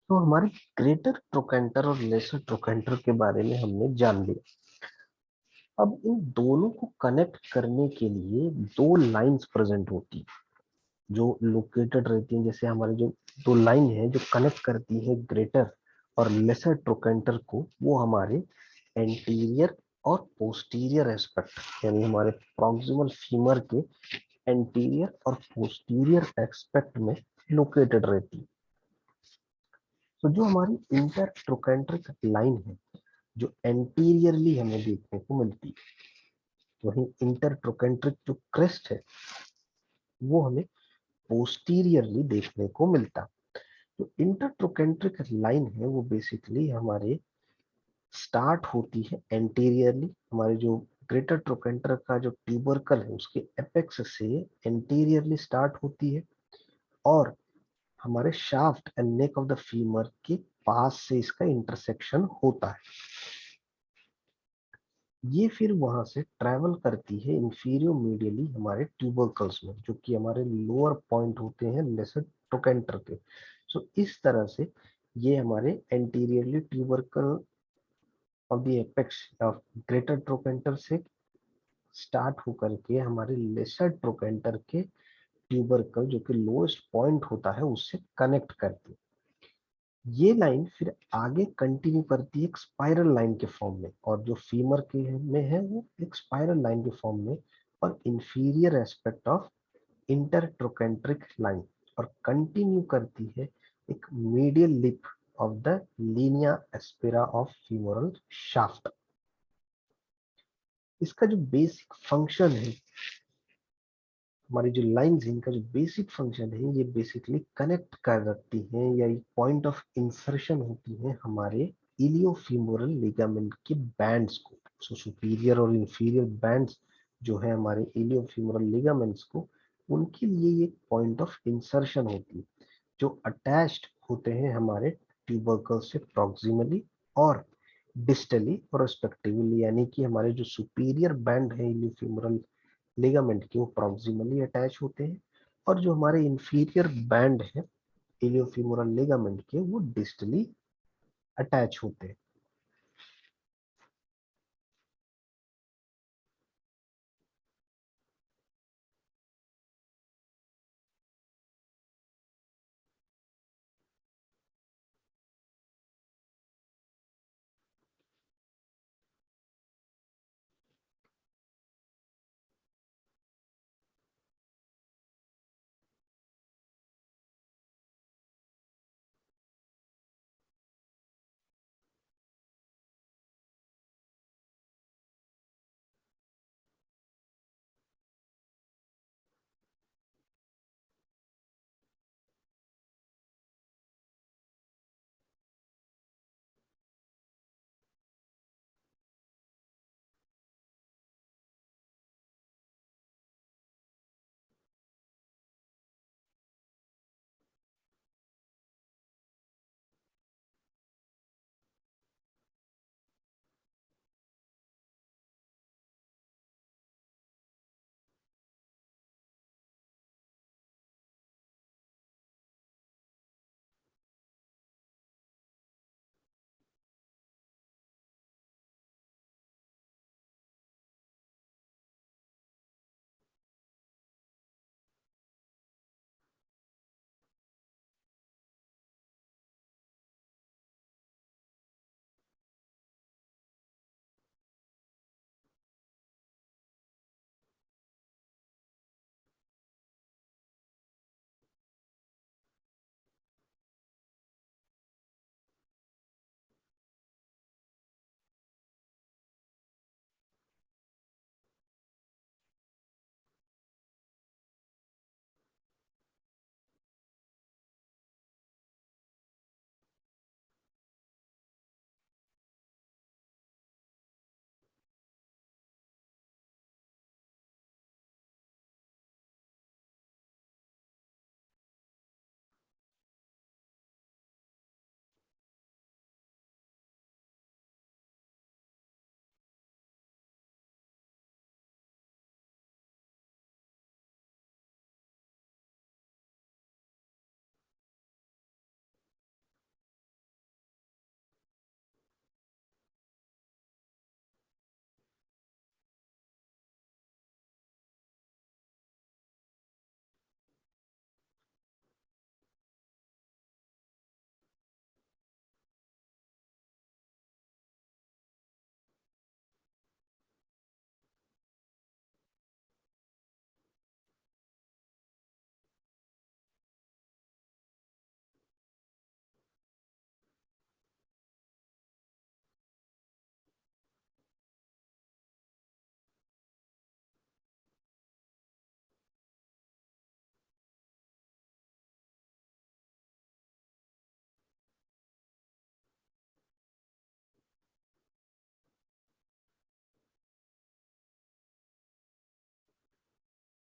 Speaker 1: तो हमारे ग्रेटर ट्रोकेंटर और लेसर ट्रोकेंटर के बारे में हमने जान लिया। अब इन दोनों को कनेक्ट करने के लिए दो लाइंस प्रेजेंट होती हैं जो लोकेटेड रहती हैं। जैसे हमारे जो दो लाइन है जो कनेक्ट करती है ग्रेटर और लेसर ट्रोकेंटर को, वो हमारे एंटीरियर और पोस्टीरियर एस्पेक्ट, यानी हमारे प्रॉक्सिमल फीमर के एंटीरियर और पोस्टीरियर एस्पेक्ट में लोकेटेड रहती है। तो जो हमारी इंटरट्रोकेंट्रिक लाइन है जो एंटीरियरली हमें देखने को मिलती है, वहीं इंटरट्रोकेंट्रिक जो क्रेस्ट है वो हमें पोस्टीरियरली देखने को मिलता। तो इंटरट्रोकेंट्रिक लाइन है वो बेसिकली हमारे स्टार्ट होती है एंटीरियरली। हमारे जो ग्रेटर ट्रोकेंटर का जो ट्यूबरकल है उसके एपेक्स से एंटीरियरली स्टार्ट होती है और हमारे shaft and neck of the femur के पास से इसका इंटरसेक्शन होता है। ये फिर वहां से ट्रेवल करती है इंफीरियो मीडियली हमारे ट्यूबरकल्स में, जो कि हमारे लोअर पॉइंट होते हैं लेसर ट्रोकेंटर के। सो इस तरह से ये हमारे anteriorly tubercle of the apex of greater trochanter से स्टार्ट होकर के हमारे लेसर ट्रोकेंटर के ट्यूबरकल जो कि लोएस्ट पॉइंट होता है उससे कनेक्ट करती है। ये लाइन फिर आगे कंटिन्यू करती है एक स्पाइरल लाइन के फॉर्म में, और जो फीमर के में है वो एक स्पाइरल लाइन के फॉर्म में, और inferior aspect of intertrochanteric line, और कंटिन्यू करती है एक medial lip of the Linnaea aspera of femoral shaft. इसका जो बेसिक फंक्शन है, हमारी जो लाइंस हैं इनका जो बेसिक फंक्शन है, ये बेसिकली कनेक्ट कर रखती हैं या एक पॉइंट ऑफ इंसर्शन होती है हमारे इलियोफीमोरल लिगामेंट के बैंड्स को। सो सुपीरियर और इंफीरियर बैंड्स जो है हमारे इलियोफीमोरल लिगामेंट्स को, उनके लिए ये पॉइंट ऑफ इंसर्शन होती है जो अटैच्ड होते हैं हमारे ट्यूबरकल से प्रॉक्सिमली और डिस्टली और रेस्पेक्टिवली, यानी कि हमारे जो सुपीरियर बैंड है इलियोफीमोरल लिगामेंट के वो प्रॉक्सिमली अटैच होते हैं, और जो हमारे इंफीरियर बैंड है इलियोफीमोरल लिगामेंट के वो डिस्टली अटैच होते हैं।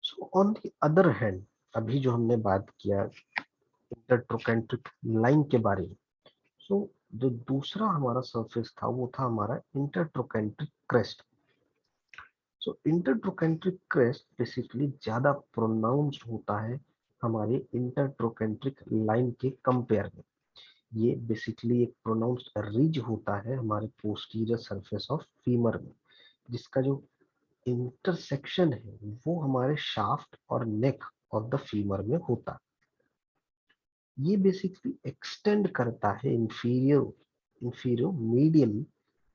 Speaker 1: So on the other hand, अभी जो हमने बात किया इंटरट्रोकेंट्रिक लाइन के बारे में, सो जो दूसरा हमारा सरफेस था वो था हमारा इंटरट्रोकेंट्रिक क्रेस्ट। सो इंटरट्रोकेंट्रिक क्रेस्ट बेसिकली ज्यादा प्रोनाउंस्ड होता है हमारे इंटरट्रोकेंट्रिक लाइन के कंपेयर में। ये बेसिकली एक प्रोनाउंस्ड रिज होता है हमारे पोस्टीरियर सरफेस ऑफ फीमर में, जिसका जो इंटरसेक्शन है वो हमारे शाफ्ट और नेक ऑफ द फीमर में होता है। ये बेसिकली एक्सटेंड करता है inferior inferior medially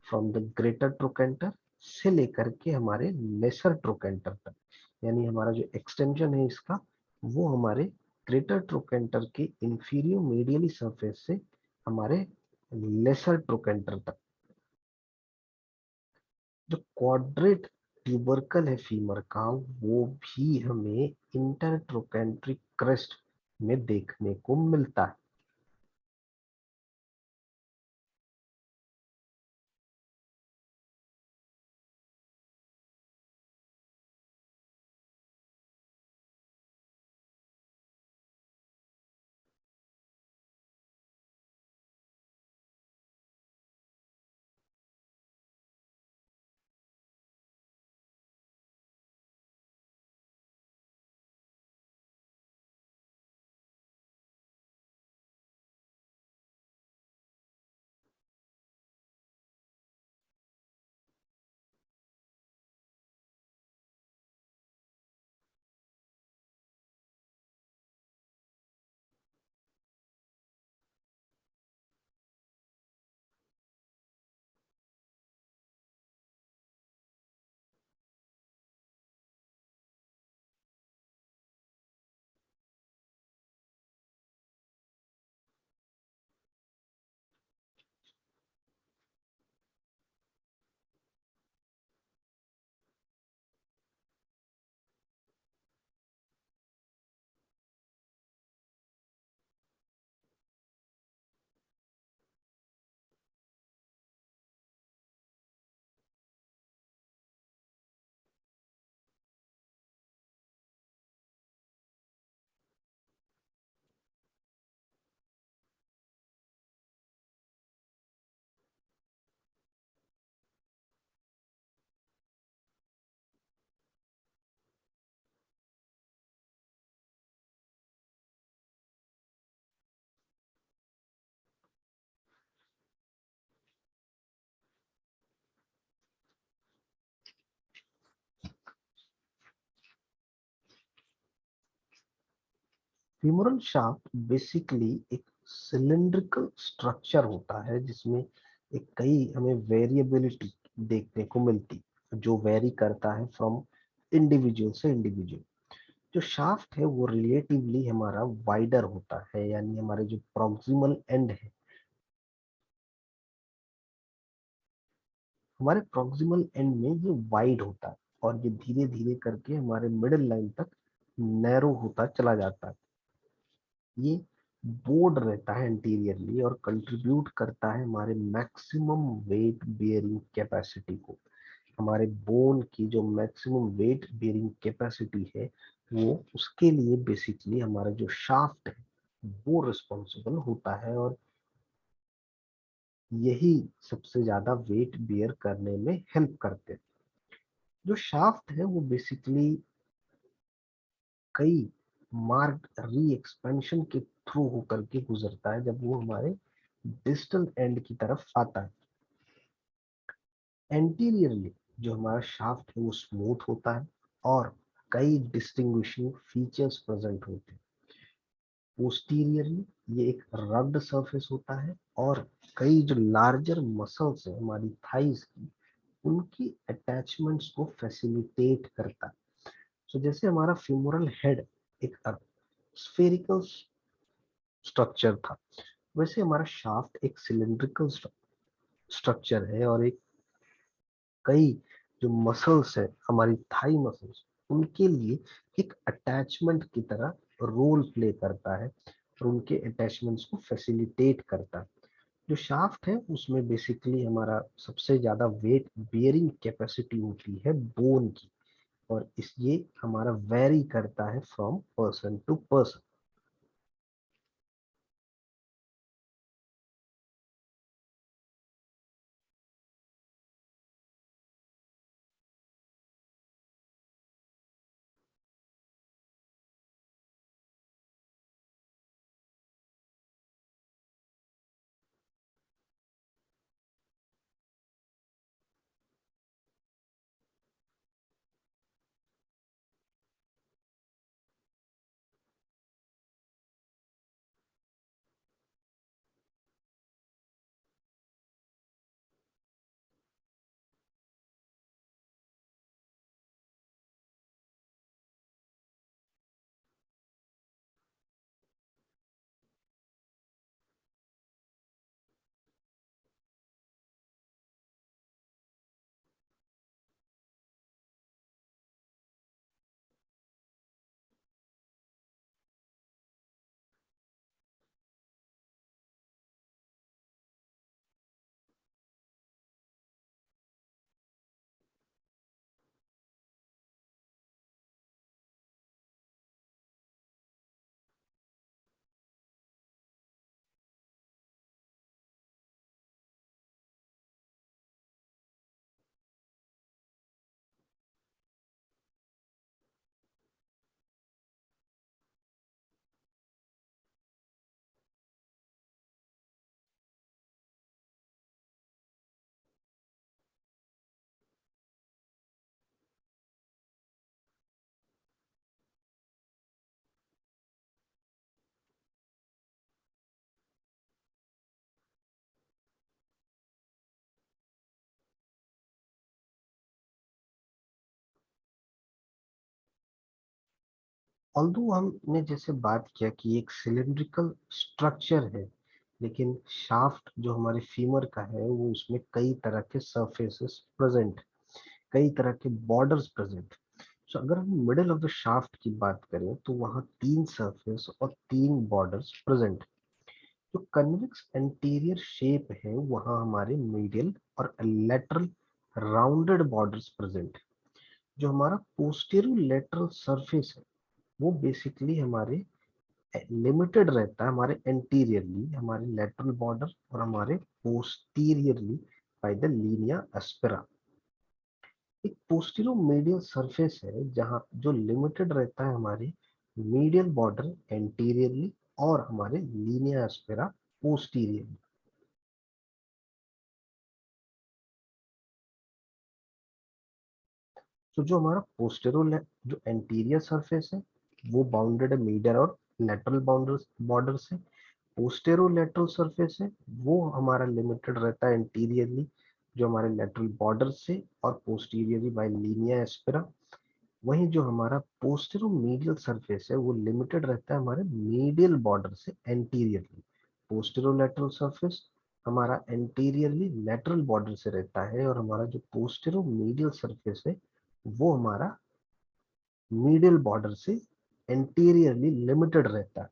Speaker 1: from the greater trochanter से लेकर के हमारे लेसर ट्रोकेंटर तक। यानी हमारा जो एक्सटेंशन है इसका, वो हमारे ग्रेटर ट्रोकेंटर के इंफीरियर मीडियली सरफेस से हमारे लेसर ट्रोकेंटर तक। जो क्वाड्रेट ट्यूबरकल है फीमर का, वो भी हमें इंटरट्रोकेंट्रिक क्रेस्ट में देखने को मिलता है। फ्यूमरल शाफ्ट बेसिकली एक सिलिंड्रिकल स्ट्रक्चर होता है, जिसमें एक कई हमें वेरिएबिलिटी देखने को मिलती है, जो वेरी करता है फ्रॉम इंडिविजुअल से इंडिविजुअल। जो शाफ्ट है वो रिलेटिवली हमारा वाइडर होता है, यानी हमारे जो प्रॉक्सिमल एंड है, हमारे प्रॉक्सिमल एंड में ये वाइड होता है, और ये धीरे धीरे करके हमारे मिडिल लाइन तक नैरो होता चला जाता है। ये बोर्ड रहता है एंटीरियरली और कंट्रीब्यूट करता है हमारे मैक्सिमम वेट बियरिंग कैपेसिटी को। हमारे बोन की जो मैक्सिमम वेट बियरिंग कैपेसिटी है, वो उसके लिए बेसिकली हमारा जो शाफ्ट है वो रिस्पॉन्सिबल होता है, और यही सबसे ज्यादा वेट बियर करने में हेल्प करते हैं। जो शाफ्ट है वो बेसिकली कई मार्ग री एक्सपेंशन के थ्रू होकर के गुजरता है जब वो हमारे डिस्टल एंड की तरफ आता है। एंटीरियरली जो हमारा शाफ्ट है वो स्मूथ होता है और कई डिस्टिंग्विशिंग फीचर्स प्रेजेंट होते हैं। पोस्टीरियरली ये एक रग्ड सरफेस होता है, और कई जो लार्जर मसल्स है हमारी थाइज की, उनकी अटैचमेंट्स को फैसिलिटेट करता है। सो जैसे हमारा फ्यूमरल हेड एक स्फेरिकल स्ट्रक्चर था, वैसे हमारा शाफ्ट एक सिलिंड्रिकल स्ट्रक्चर है, और एक कई जो मसल्स है हमारी थाई मसल्स, उनके लिए एक अटैचमेंट की तरह रोल प्ले करता है और उनके अटैचमेंट्स को फैसिलिटेट करता है। जो शाफ्ट है उसमें बेसिकली हमारा सबसे ज्यादा वेट बियरिंग कैपेसिटी होती है बोन की, और इस ये हमारा वेरी करता है from person to person. Although हमने जैसे बात किया कि एक सिलिंड्रिकल स्ट्रक्चर है, लेकिन शाफ्ट जो हमारे फीमर का है वो उसमें कई तरह के सरफेसेस प्रेजेंट, कई तरह के बॉर्डर्स प्रेजेंट। सो अगर हम मिडिल ऑफ द शाफ्ट की बात करें तो वहाँ 3 सरफेस और 3 बॉर्डर्स प्रेजेंट। जो कन्वेक्स एंटीरियर शेप है वहाँ हमारे मीडियल और लेटरल राउंडेड बॉर्डर्स प्रेजेंट। जो हमारा पोस्टीरियर लेटरल सरफेस है वो बेसिकली हमारे लिमिटेड रहता है, हमारे एंटीरियरली हमारे लेटरल बॉर्डर और हमारे posteriorly by the Linnaea aspera. एक पोस्टीरियर मीडियल सरफेस है जहां जो लिमिटेड रहता है हमारे मीडियल बॉर्डर एंटीरियरली और हमारे लीनिया एस्पेरा पोस्टीरियरली। तो जो हमारा पोस्टीरियर जो एंटीरियर सरफेस है वो बाउंडेड है मीडियल और लेटरल बॉर्डर से। पोस्टेरोलेटरल सरफेस है वो हमारा लिमिटेड रहता है एंटीरियरली जो हमारे लेटरल बॉर्डर से और पोस्टीरियरली बाय लीनिया एस्पेरा। वहीं जो हमारा पोस्टेरो मीडियल सरफेस है वो लिमिटेड रहता है हमारे मीडियल बॉर्डर से एंटीरियरली। पोस्टेरोलेटरल सरफेस हमारा एंटीरियरली लेटरल बॉर्डर से रहता है और हमारा जो पोस्टेरो मीडियल सरफेस है वो हमारा मीडियल बॉर्डर से एंटीरियरली लिमिटेड रहता है।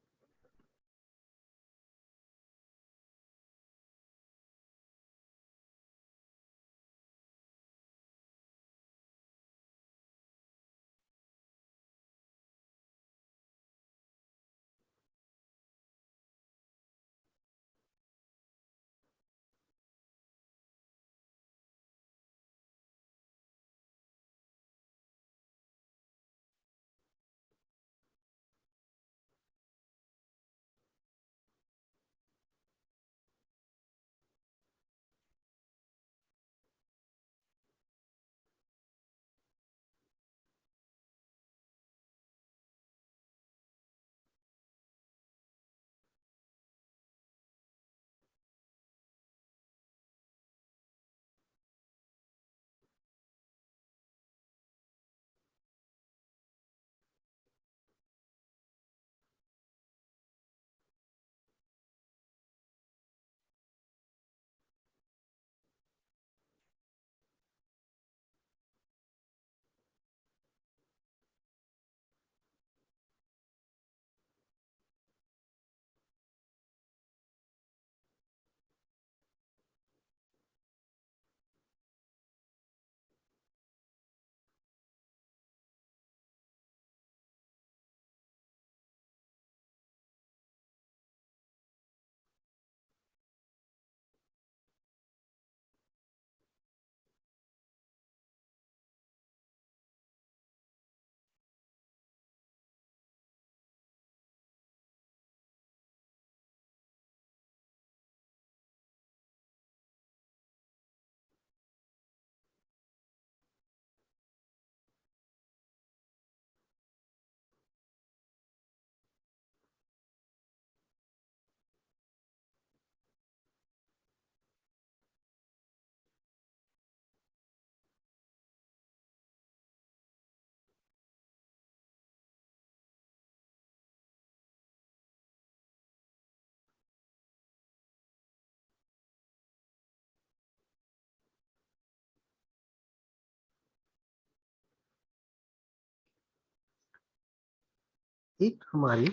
Speaker 1: एक हमारी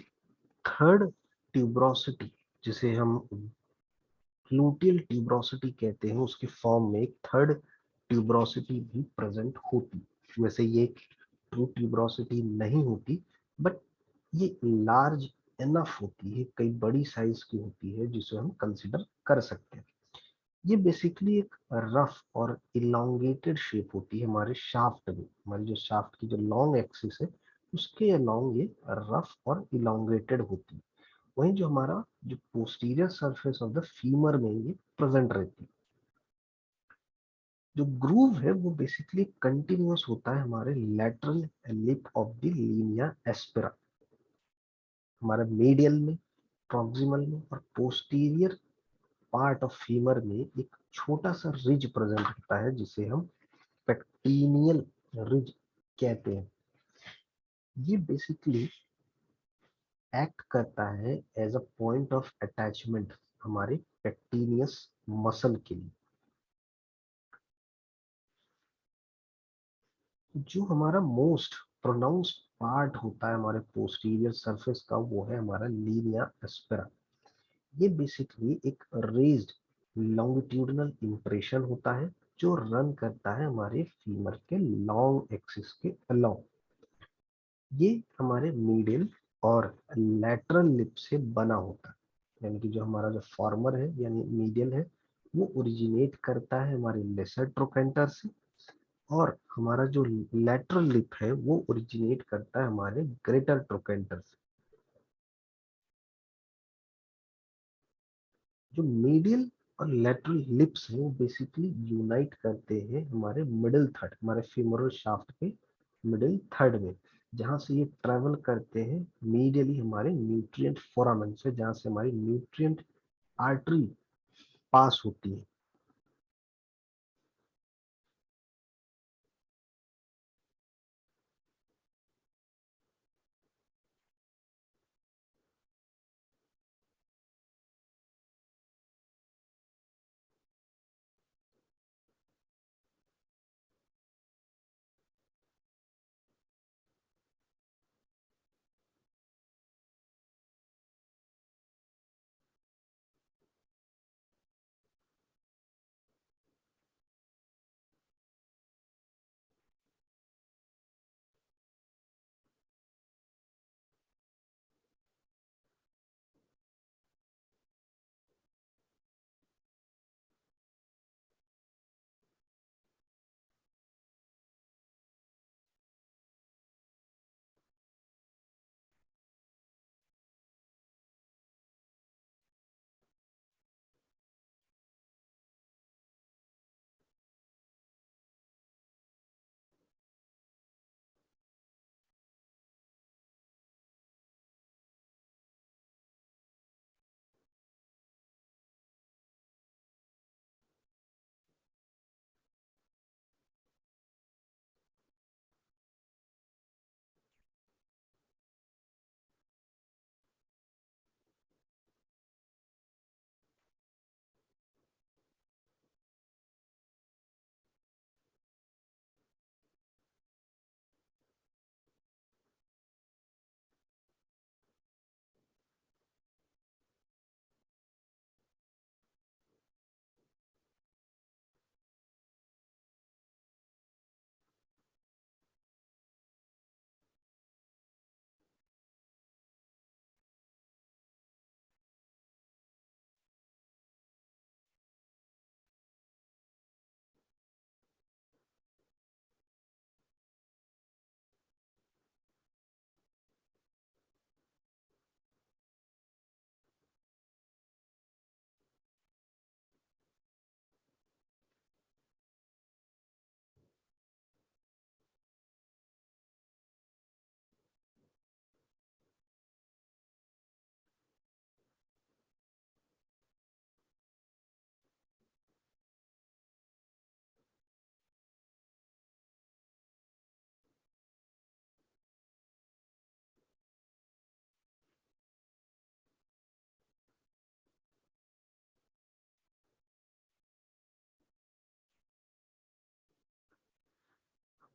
Speaker 1: थर्ड ट्यूब्रोसिटी जिसे हम ग्लूटियल ट्यूब्रोसिटी कहते हैं उसके फॉर्म में एक थर्ड ट्यूब्रोसिटी भी प्रेजेंट होती। वैसे ये ट्रू ट्यूब्रोसिटी नहीं होती बट ये लार्ज इनफ होती है, कई बड़ी साइज की होती है जिसे हम कंसिडर कर सकते हैं। ये बेसिकली एक रफ और इलोंगेटेड शेप होती है हमारे शाफ्ट में, हमारी जो शाफ्ट की जो लॉन्ग एक्सिस है उसके अलोंग ये रफ और इलोंगेटेड होती है। वहीं जो हमारा जो posterior surface of the femur में ये प्रेजेंट रहती है। जो ग्रूव है वो बेसिकली कंटिन्यूअस होता है हमारे lateral lip of the Linnaea aspera. हमारे मीडियल में, प्रॉक्सिमल में और पोस्टीरियर पार्ट ऑफ फीमर में एक छोटा सा रिज प्रेजेंट होता है जिसे हम पेक्टिनियल रिज कहते हैं। ये बेसिकली एक्ट करता है as a point of attachment हमारे पेक्टिनियस मसल के लिए। जो हमारा मोस्ट प्रोनाउंस्ड पार्ट होता है हमारे पोस्टीरियर सरफेस का, वो है हमारा लीनिया एस्पेरा। ये बेसिकली एक रेज्ड लॉन्गिट्यूडिनल इम्प्रेशन होता है जो रन करता है हमारे फीमर के लॉन्ग एक्सिस के अलोंग। ये हमारे मीडियल और लैटरल लिप से बना होता है, यानी कि जो हमारा जो फॉर्मर है यानी मीडियल है, वो ओरिजिनेट करता है हमारे लेसर ट्रोकेंटर से, और हमारा जो लैटरल लिप है वो ओरिजिनेट करता है हमारे ग्रेटर ट्रोकेंटर से। जो मीडियल और लेटरल लिप्स हैं वो बेसिकली यूनाइट करते हैं हमारे मिडिल थर्ड, हमारे फीमोरल शाफ्ट के मिडिल थर्ड में, जहां से ये ट्रेवल करते हैं मीडियली हमारे न्यूट्रिएंट फोरामेन से, जहां से हमारी न्यूट्रिएंट आर्टरी पास होती है।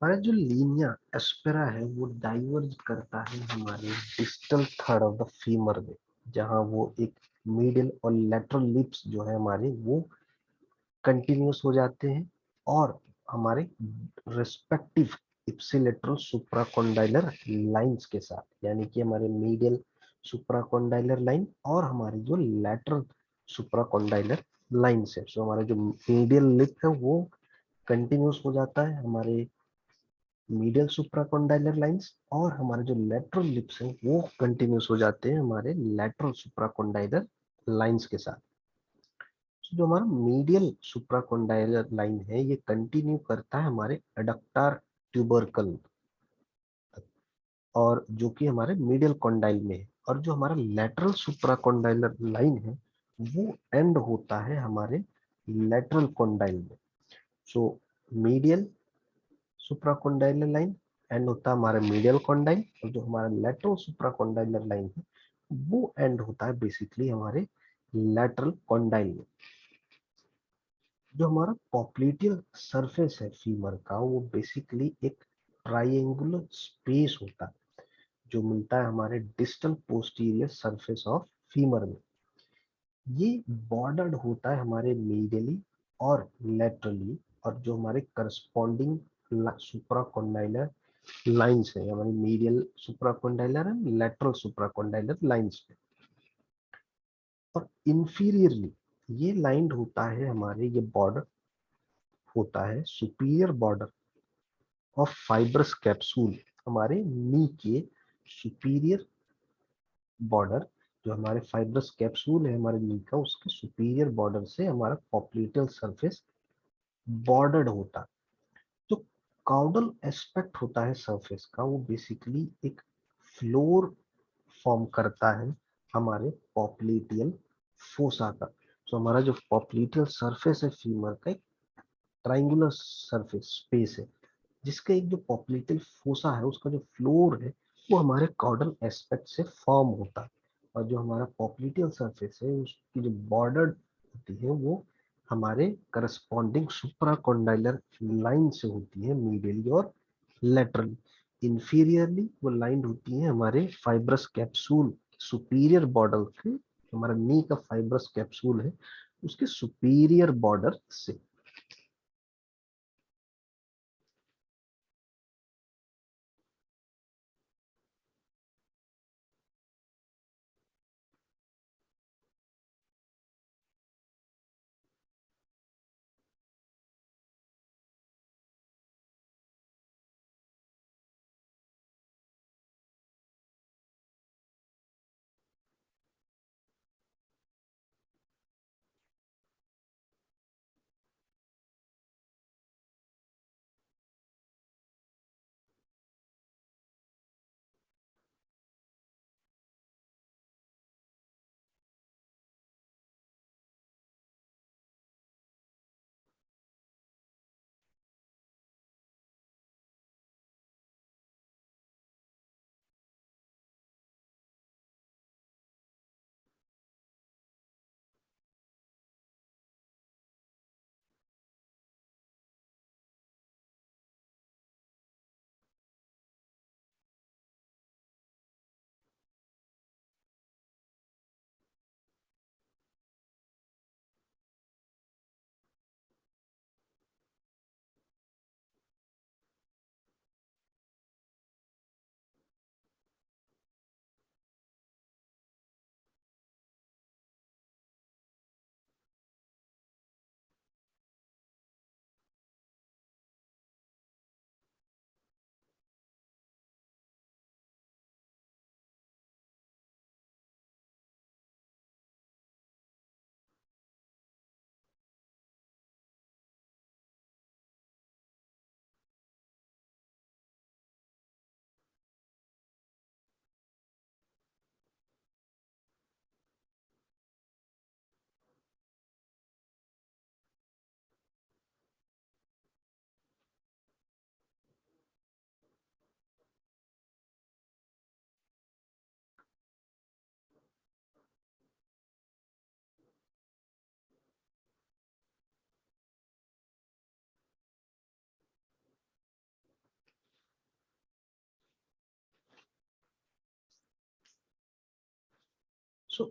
Speaker 1: हमारा जो लीनिया एस्पेरा है वो डाइवर्ज करता है हमारे distal third of the femur में, जहां वो एक मीडियल और लेटरल लिप्स जो है हमारे वो कंटिन्यूस हो जाते हैं, और हमारे रेस्पेक्टिव इप्सिलेटरल सुप्राकॉन्डाइलर लाइंस के साथ, यानी कि हमारे मीडियल सुप्राकॉन्डाइलर लाइन और हमारे जो लैटरल सुप्राकॉन्डाइलर लाइन से, सो हमारा जो मीडियल लिप है वो कंटिन्यूस हो जाता है हमारे मीडियल सुप्राकॉन्डाइलर लाइंस, और हमारे जो लेटरल लिप्स हैं वो कंटिन्यूस हो जाते हैं हमारे लेटरल सुप्राकॉन्डाइलर लाइंस के साथ। So, जो हमारा मीडियल सुप्राकॉन्डाइलर लाइन है ये कंटिन्यू करता है हमारे एडक्टार ट्यूबरकल, और जो कि हमारे मीडियल कॉन्डाइल में है, और जो हमारा लेटरल सुप्राकॉन्डाइलर लाइन है वो एंड होता है हमारे लेटरल कॉन्डाइल में। सो मीडियल सुप्राकॉन्डाइलर लाइन एंड होता है हमारे मीडियल कॉन्डाइल, और जो हमारा लेटरल सुप्राकॉन्डाइलर लाइन है वो एंड होता है बेसिकली हमारे लैटरल कॉन्डाइल में। जो हमारा पॉप्लिटियल सरफेस है फीमर का, वो बेसिकली एक ट्राइंगुलर स्पेस होता है जो मिलता है हमारे distal posterior surface of femur में। ये बॉर्डर्ड होता है हमारे मीडियली और लेटरली, और जो हमारे करस्पॉन्डिंग सुप्राकॉन्डाइलर लाइंस है, हमारी medial supracondylar and lateral supracondylar lines पे। और इंफीरियरली ये लाइंड होता है हमारे, ये बॉर्डर होता है superior border of fibrous capsule, हमारे नी के सुपीरियर बॉर्डर, जो हमारे फाइब्रस कैप्सूल है हमारे नी का, उसके सुपीरियर बॉर्डर से हमारा पॉप्लिटियल सरफेस बॉर्डर्ड होता है। जो काउडल एस्पेक्ट होता है सरफेस का, वो बेसिकली एक फ्लोर फॉर्म करता है हमारे पॉप्लिटियल फोसा का। तो हमारा जो पॉप्लिटियल सरफेस है फीमर का, एक ट्राइंगुलर सरफेस स्पेस है, जिसका एक जो पॉप्लिटियल फोसा है उसका जो फ्लोर है वो हमारे कॉर्डल एस्पेक्ट से फॉर्म होता है। और जो हमारा पॉप्लिटियल सरफेस है उसकी जो बॉर्डर होती है वो हमारे करस्पॉन्डिंग सुप्राकॉन्डाइलर लाइन से होती है, मीडियली और लेटरली। इंफीरियरली वो लाइन होती है हमारे फाइब्रस कैप्सूल सुपीरियर बॉर्डर के, हमारा नी का फाइब्रस कैप्सूल है उसके सुपीरियर बॉर्डर से।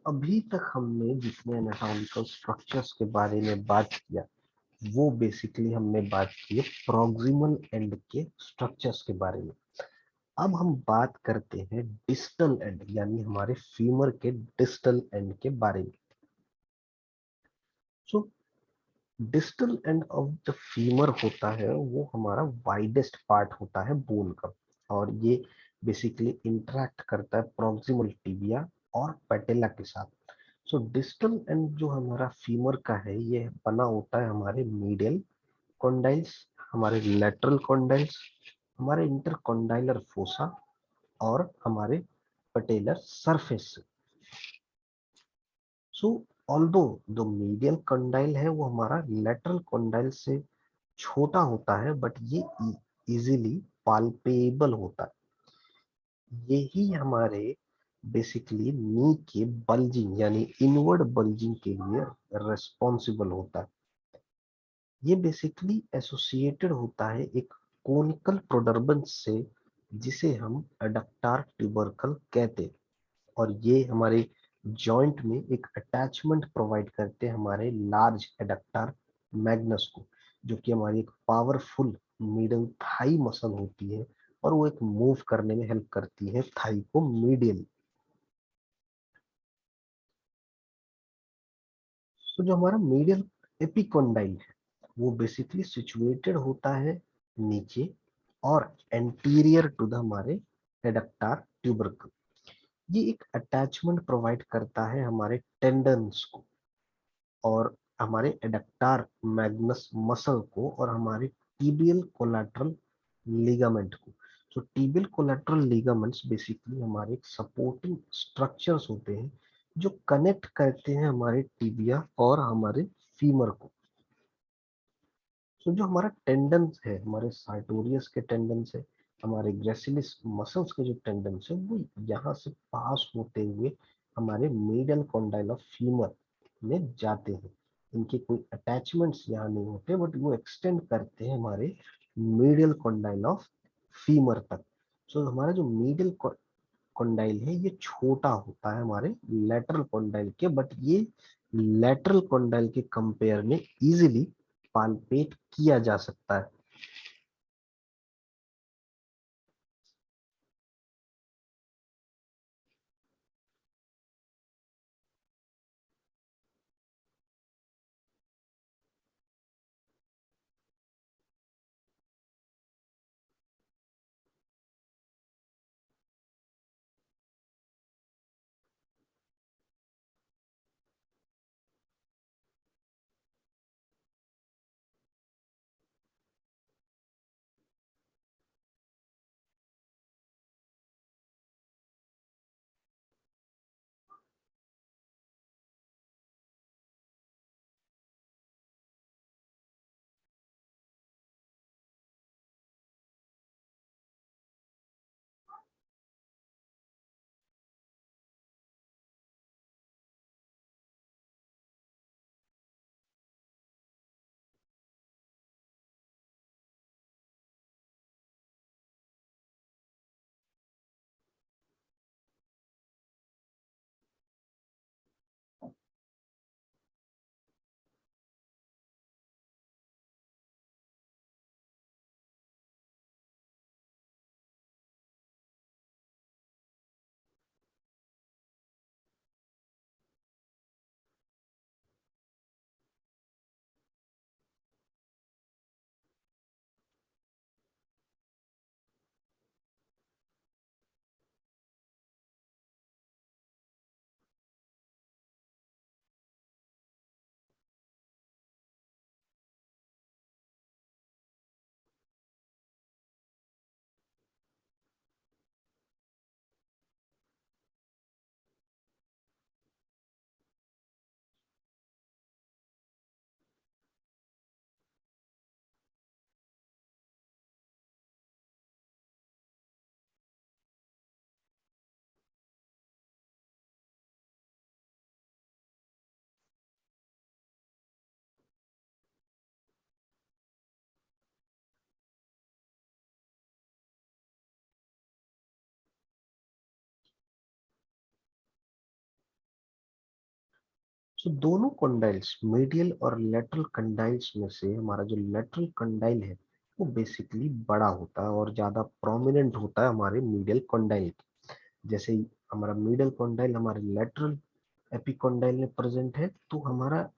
Speaker 1: अभी तक हमने जितने एनाटॉमिकल स्ट्रक्चर्स के बारे में बात किया, वो बेसिकली हमने बात की है प्रॉक्सिमल एंड के स्ट्रक्चर्स के बारे में। अब हम बात करते हैं डिस्टल एंड, यानी हमारे फीमर के डिस्टल एंड के बारे में। So distal end of the femur होता है वो हमारा वाइडेस्ट पार्ट होता है बोन का, और ये बेसिकली इंटरेक्ट करता है प्रॉक्सिमल टिबिया और पैटेला के साथ। सो डिस्टल एंड जो हमारा फीमर का है ये बना होता है हमारे मीडियल कॉन्डाइल्स, हमारे लेटरल कॉन्डाइल्स, हमारे इंटरकॉन्डाइलर फोसा और हमारे पटेलर सरफेस। सो ऑल्दो जो मीडियल कंडाइल है वो हमारा लेटरल कंडाइल से छोटा होता है, बट ये इजीली पाल्पेबल होता है। यही हमारे बेसिकली नी के बल्जिंग यानी इनवर्ड बल्जिंग के लिए रेस्पॉन्सिबल होता है। ये बेसिकली एसोसिएटेड होता है एक कोनिकल प्रोडर्बेंस से, जिसे हम एडक्टार ट्यूबरकल कहते हैं। और ये हमारे जॉइंट में एक अटैचमेंट प्रोवाइड करते हैं हमारे लार्ज एडक्टार मैग्नस को, जो कि हमारी एक पावरफुल मिडल थाई मसल होती है, और वो एक मूव करने में हेल्प करती है थाई को मीडियल। तो जो हमारा मीडियल एपिकोंडाइल है वो बेसिकली सिचुएटेड होता है नीचे और एंटीरियर टू द हमारे एडक्टार ट्यूबरकल। ये एक अटैचमेंट प्रोवाइड करता है हमारे टेंडन्स को और हमारे एडक्टार मैग्नस मसल को और हमारे टीबियल कोलैटरल लिगामेंट को। सो टीबियल कोलैटरल लिगामेंट्स बेसिकली हमारे सपोर्टिंग स्ट्रक्चर्स होते हैं जो कनेक्ट करते हैं हमारे टिबिया और हमारे फीमर को। सो जो हमारा टेंडन्स है, हमारे साइटोरियस के टेंडन्स है, हमारे ग्रेसिलिस मसल्स के जो टेंडन्स है, वो यहाँ से पास होते हुए हमारे मीडियल कॉन्डाइल ऑफ फीमर में जाते हैं। इनके कोई अटैचमेंट्स यहाँ नहीं होते, बट वो एक्सटेंड करते हैं हमारे मीडियल कॉन्डाइल ऑफ फीमर तक। सो हमारा जो मीडियल कॉन्डाइल है ये छोटा होता है हमारे लेटरल कॉन्डाइल के, बट ये लेटरल कॉन्डाइल के कंपेयर में इजीली पाल्पेट किया जा सकता है। सो दोनों कंडाइल्स मीडियल और लेटरल कंडाइल्स में से हमारा जो लेटरल कंडाइल है वो बेसिकली बड़ा होता है और ज्यादा प्रोमिनेंट होता है हमारे मीडियल कंडाइल। जैसे ही हमारा मीडियल कंडाइल हमारे लेटरल एपिकॉन्डाइल में प्रेजेंट है, तो हमारा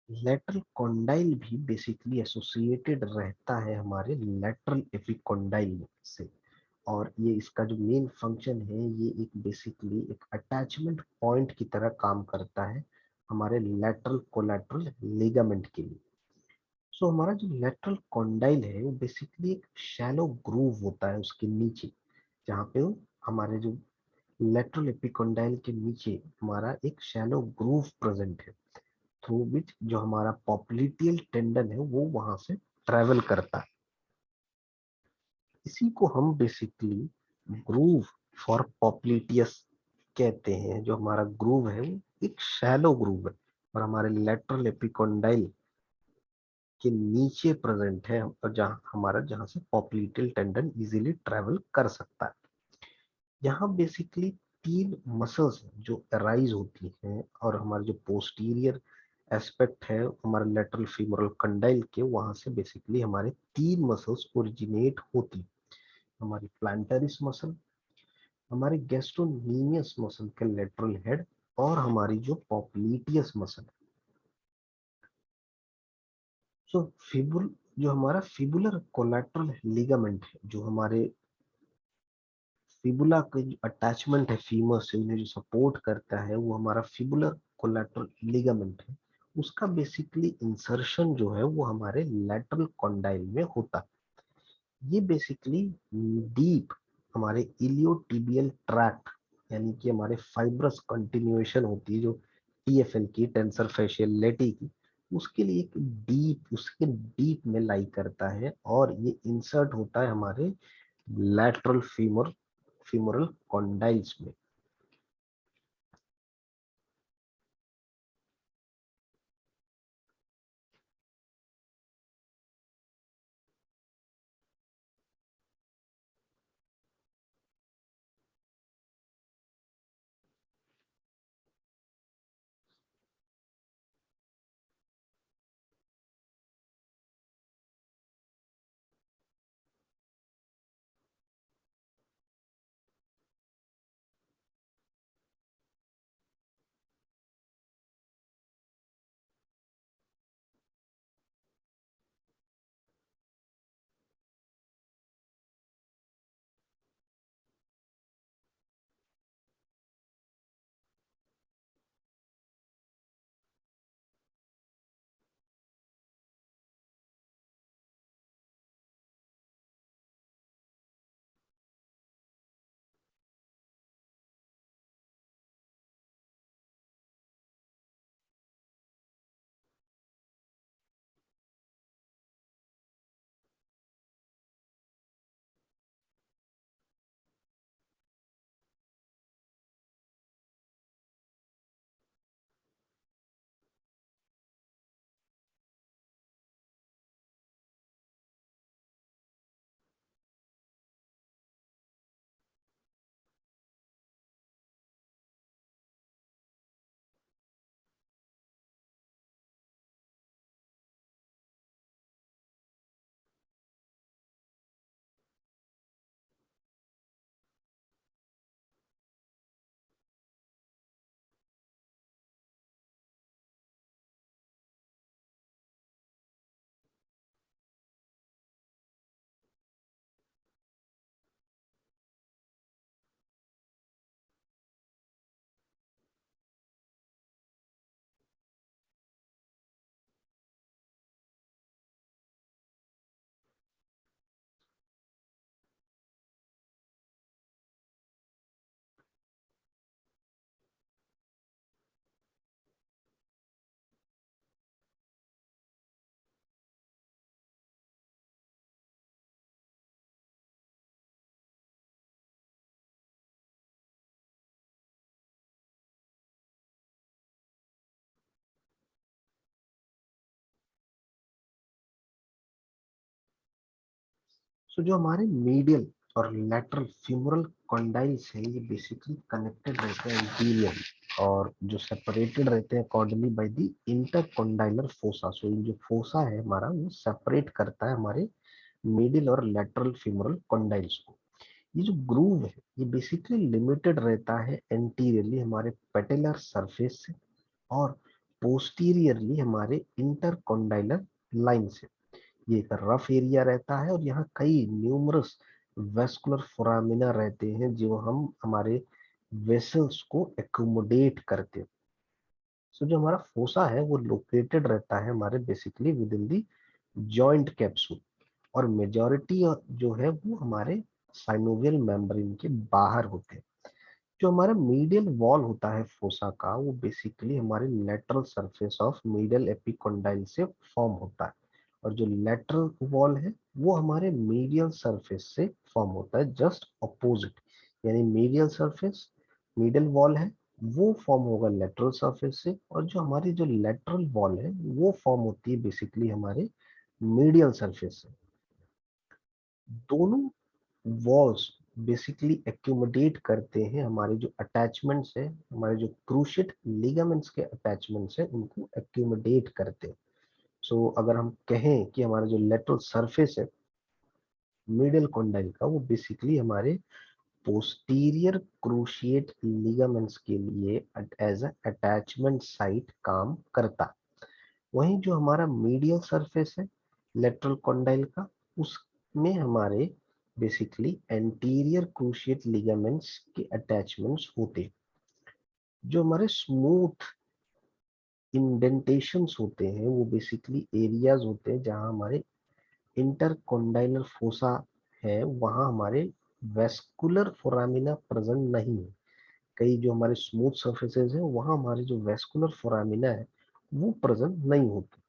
Speaker 1: लेटरल कॉन्डाइल भी बेसिकली एसोसिएटेड रहता है हमारे लेटरल एपिकॉन्डाइल से। और ये इसका जो मेन फंक्शन है, ये एक बेसिकली एक अटैचमेंट पॉइंट की तरह काम करता है हमारे लेटरल कोलैटरल लिगामेंट के लिए। सो हमारा जो लेटरल कॉन्डाइल है वो बेसिकली एक शैलो ग्रूव होता है उसके नीचे, जहाँ पे हमारे जो लेटरल एपिकॉन्डाइल के नीचे हमारा एक शैलो ग्रूव प्रेजेंट है, थ्रू विच जो हमारा पॉप्लिटियल टेंडन है वो वहां से ट्रेवल करता है। इसी को हम बेसिकली ग्रूव फॉर पॉप्लिटियस कहते हैं। जो हमारा ग्रूव है वो एक शैलो ग्रूव है और हमारे लेटरल एपिकोंडाइल के नीचे प्रेजेंट है, और जहां से पॉप्लिटियल टेंडन इजीली ट्रेवल कर सकता है। यहाँ बेसिकली तीन मसल्स जो अराइज होती हैं, और हमारे जो पोस्टीरियर एस्पेक्ट है हमारे लेटरल फीमोरल कंडाइल के, वहां से बेसिकली हमारे तीन मसल्स ओरिजिनेट होती। हमारी प्लांटरिस मसल, हमारी गैस्ट्रोनीमियस मसल के लेटरल हेड, और हमारी जो पॉप्लिटियस मसल। सो फिबुल जो हमारा फिबुलर कोलैटरल लिगामेंट है, जो हमारे फिबुला के जो अटैचमेंट है फीमर से उन्हें जो सपोर्ट करता है, वो हमारा फिबुलर कोलैटरल लिगामेंट है। उसका बेसिकली इंसर्शन जो है वो हमारे लैटरल कॉन्डाइल में होता है। ये बेसिकली डीप हमारे इलियोटिबियल ट्रैक्ट, यानी कि हमारे फाइब्रस कंटिन्यूएशन होती है जो टीएफएल की, टेंसर फेशियल लेटी की, उसके लिए एक डीप, उसके डीप में लाई करता है, और ये इंसर्ट होता है हमारे लैटरल फीमोरल कॉन्डाइल्स में। सो जो हमारे मीडियल और लेटरल फीमोरल कॉन्डाइल्स है, ये बेसिकली कनेक्टेड रहते हैं इंटीरियर, और जो सेपरेटेड रहते हैं कॉर्डली बाय द इंटरकॉन्डाइलर फोसा। सो ये जो फोसा है हमारा, वो सेपरेट करता है हमारे मीडियल और लेटरल फीमोरल कॉन्डाइल्स को। ये जो ग्रूव है ये बेसिकली लिमिटेड रहता है एंटीरियरली हमारे पेटेलर सरफेस से, और पोस्टीरियरली हमारे इंटरकॉन्डाइलर लाइन से। ये एक रफ एरिया रहता है, और यहाँ कई न्यूमरस वेस्कुलर फोरामिना रहते हैं जो हम हमारे वेसल्स को एकोमोडेट करते हैं। सो जो हमारा फोसा है वो लोकेटेड रहता है हमारे basically with in the joint capsule, और मेजॉरिटी जो है वो हमारे साइनोवियल मेम्ब्रेन के बाहर होते हैं। जो हमारा मीडियल वॉल होता है फोसा का, वो बेसिकली हमारे lateral surface of medial epicondyle से फॉर्म होता है, और जो लेटरल वॉल है वो हमारे मीडियल सरफेस से फॉर्म होता है जस्ट अपोजिट, यानी मीडियल सरफेस, मिडल वॉल है, वो फॉर्म होगा लेटरल सरफेस से, और जो हमारी जो लेटरल वॉल है वो फॉर्म होती है बेसिकली हमारे मीडियल सरफेस से। दोनों वॉल्स बेसिकली एक्यूमुलेट करते हैं हमारे जो अटैचमेंट्स है, हमारे जो क्रूशिएट लिगामेंट्स के अटैचमेंट्स है उनको एक्यूमुलेट करते हैं। सो अगर हम कहें कि हमारा जो लेटरल सरफेस है मिडिल कंडाइल का, वो बेसिकली हमारे पोस्टीरियर क्रूशिएट लिगामेंट्स के लिए एज अ अटैचमेंट साइट काम करता है। वहीं जो हमारा मीडियल सरफेस है लेटरल कंडाइल का, उसमें हमारे बेसिकली एंटीरियर क्रूशिएट लिगामेंट्स के अटैचमेंट्स होते हैं। जो हमारे स्मूथ इंडेंटेशंस होते हैं वो बेसिकली एरियाज होते हैं जहां हमारे इंटरकोंडाइलर फोसा है, वहां हमारे वेस्कुलर फोरामिना प्रेजेंट नहीं है। कई जो हमारे स्मूथ सर्फेसेज है वहां हमारे जो वेस्कुलर फोरामिना है वो प्रेजेंट नहीं होते।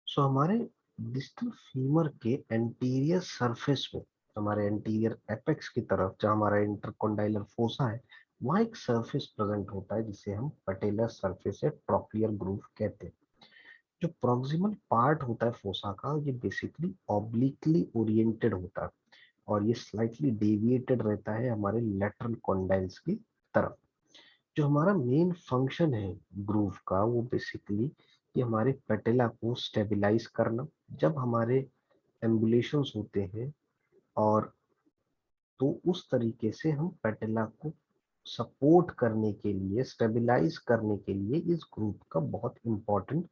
Speaker 1: सो हमारे डिस्टल फीमर के एंटीरियर सरफेस में, हमारे एंटीरियर एपेक्स की तरफ जहाँ हमारा इंटरकोंडाइलर फोसा है, वहाँ एक सरफेस प्रेजेंट होता है जिसे हम पटेलर सरफेस या ट्रोक्लियर ग्रूव कहते हैं। जो प्रॉक्सिमल पार्ट होता है फोसा का, ये बेसिकली ऑब्लिकली ओरिएंटेड होता है और ये स्लाइटली डेविएटेड रहता है हमारे लेटरल कॉन्डाइल्स की तरफ। जो हमारा मेन फंक्शन है ग्रूव का, वो बेसिकली ये हमारे पेटेला को स्टेबलाइज करना। जब हमारे एम्बुलेशंस होते हैं और तो उस तरीके से हम पेटेला को सपोर्ट करने के लिए, स्टेबलाइज करने के लिए इस ग्रूव का बहुत इंपॉर्टेंट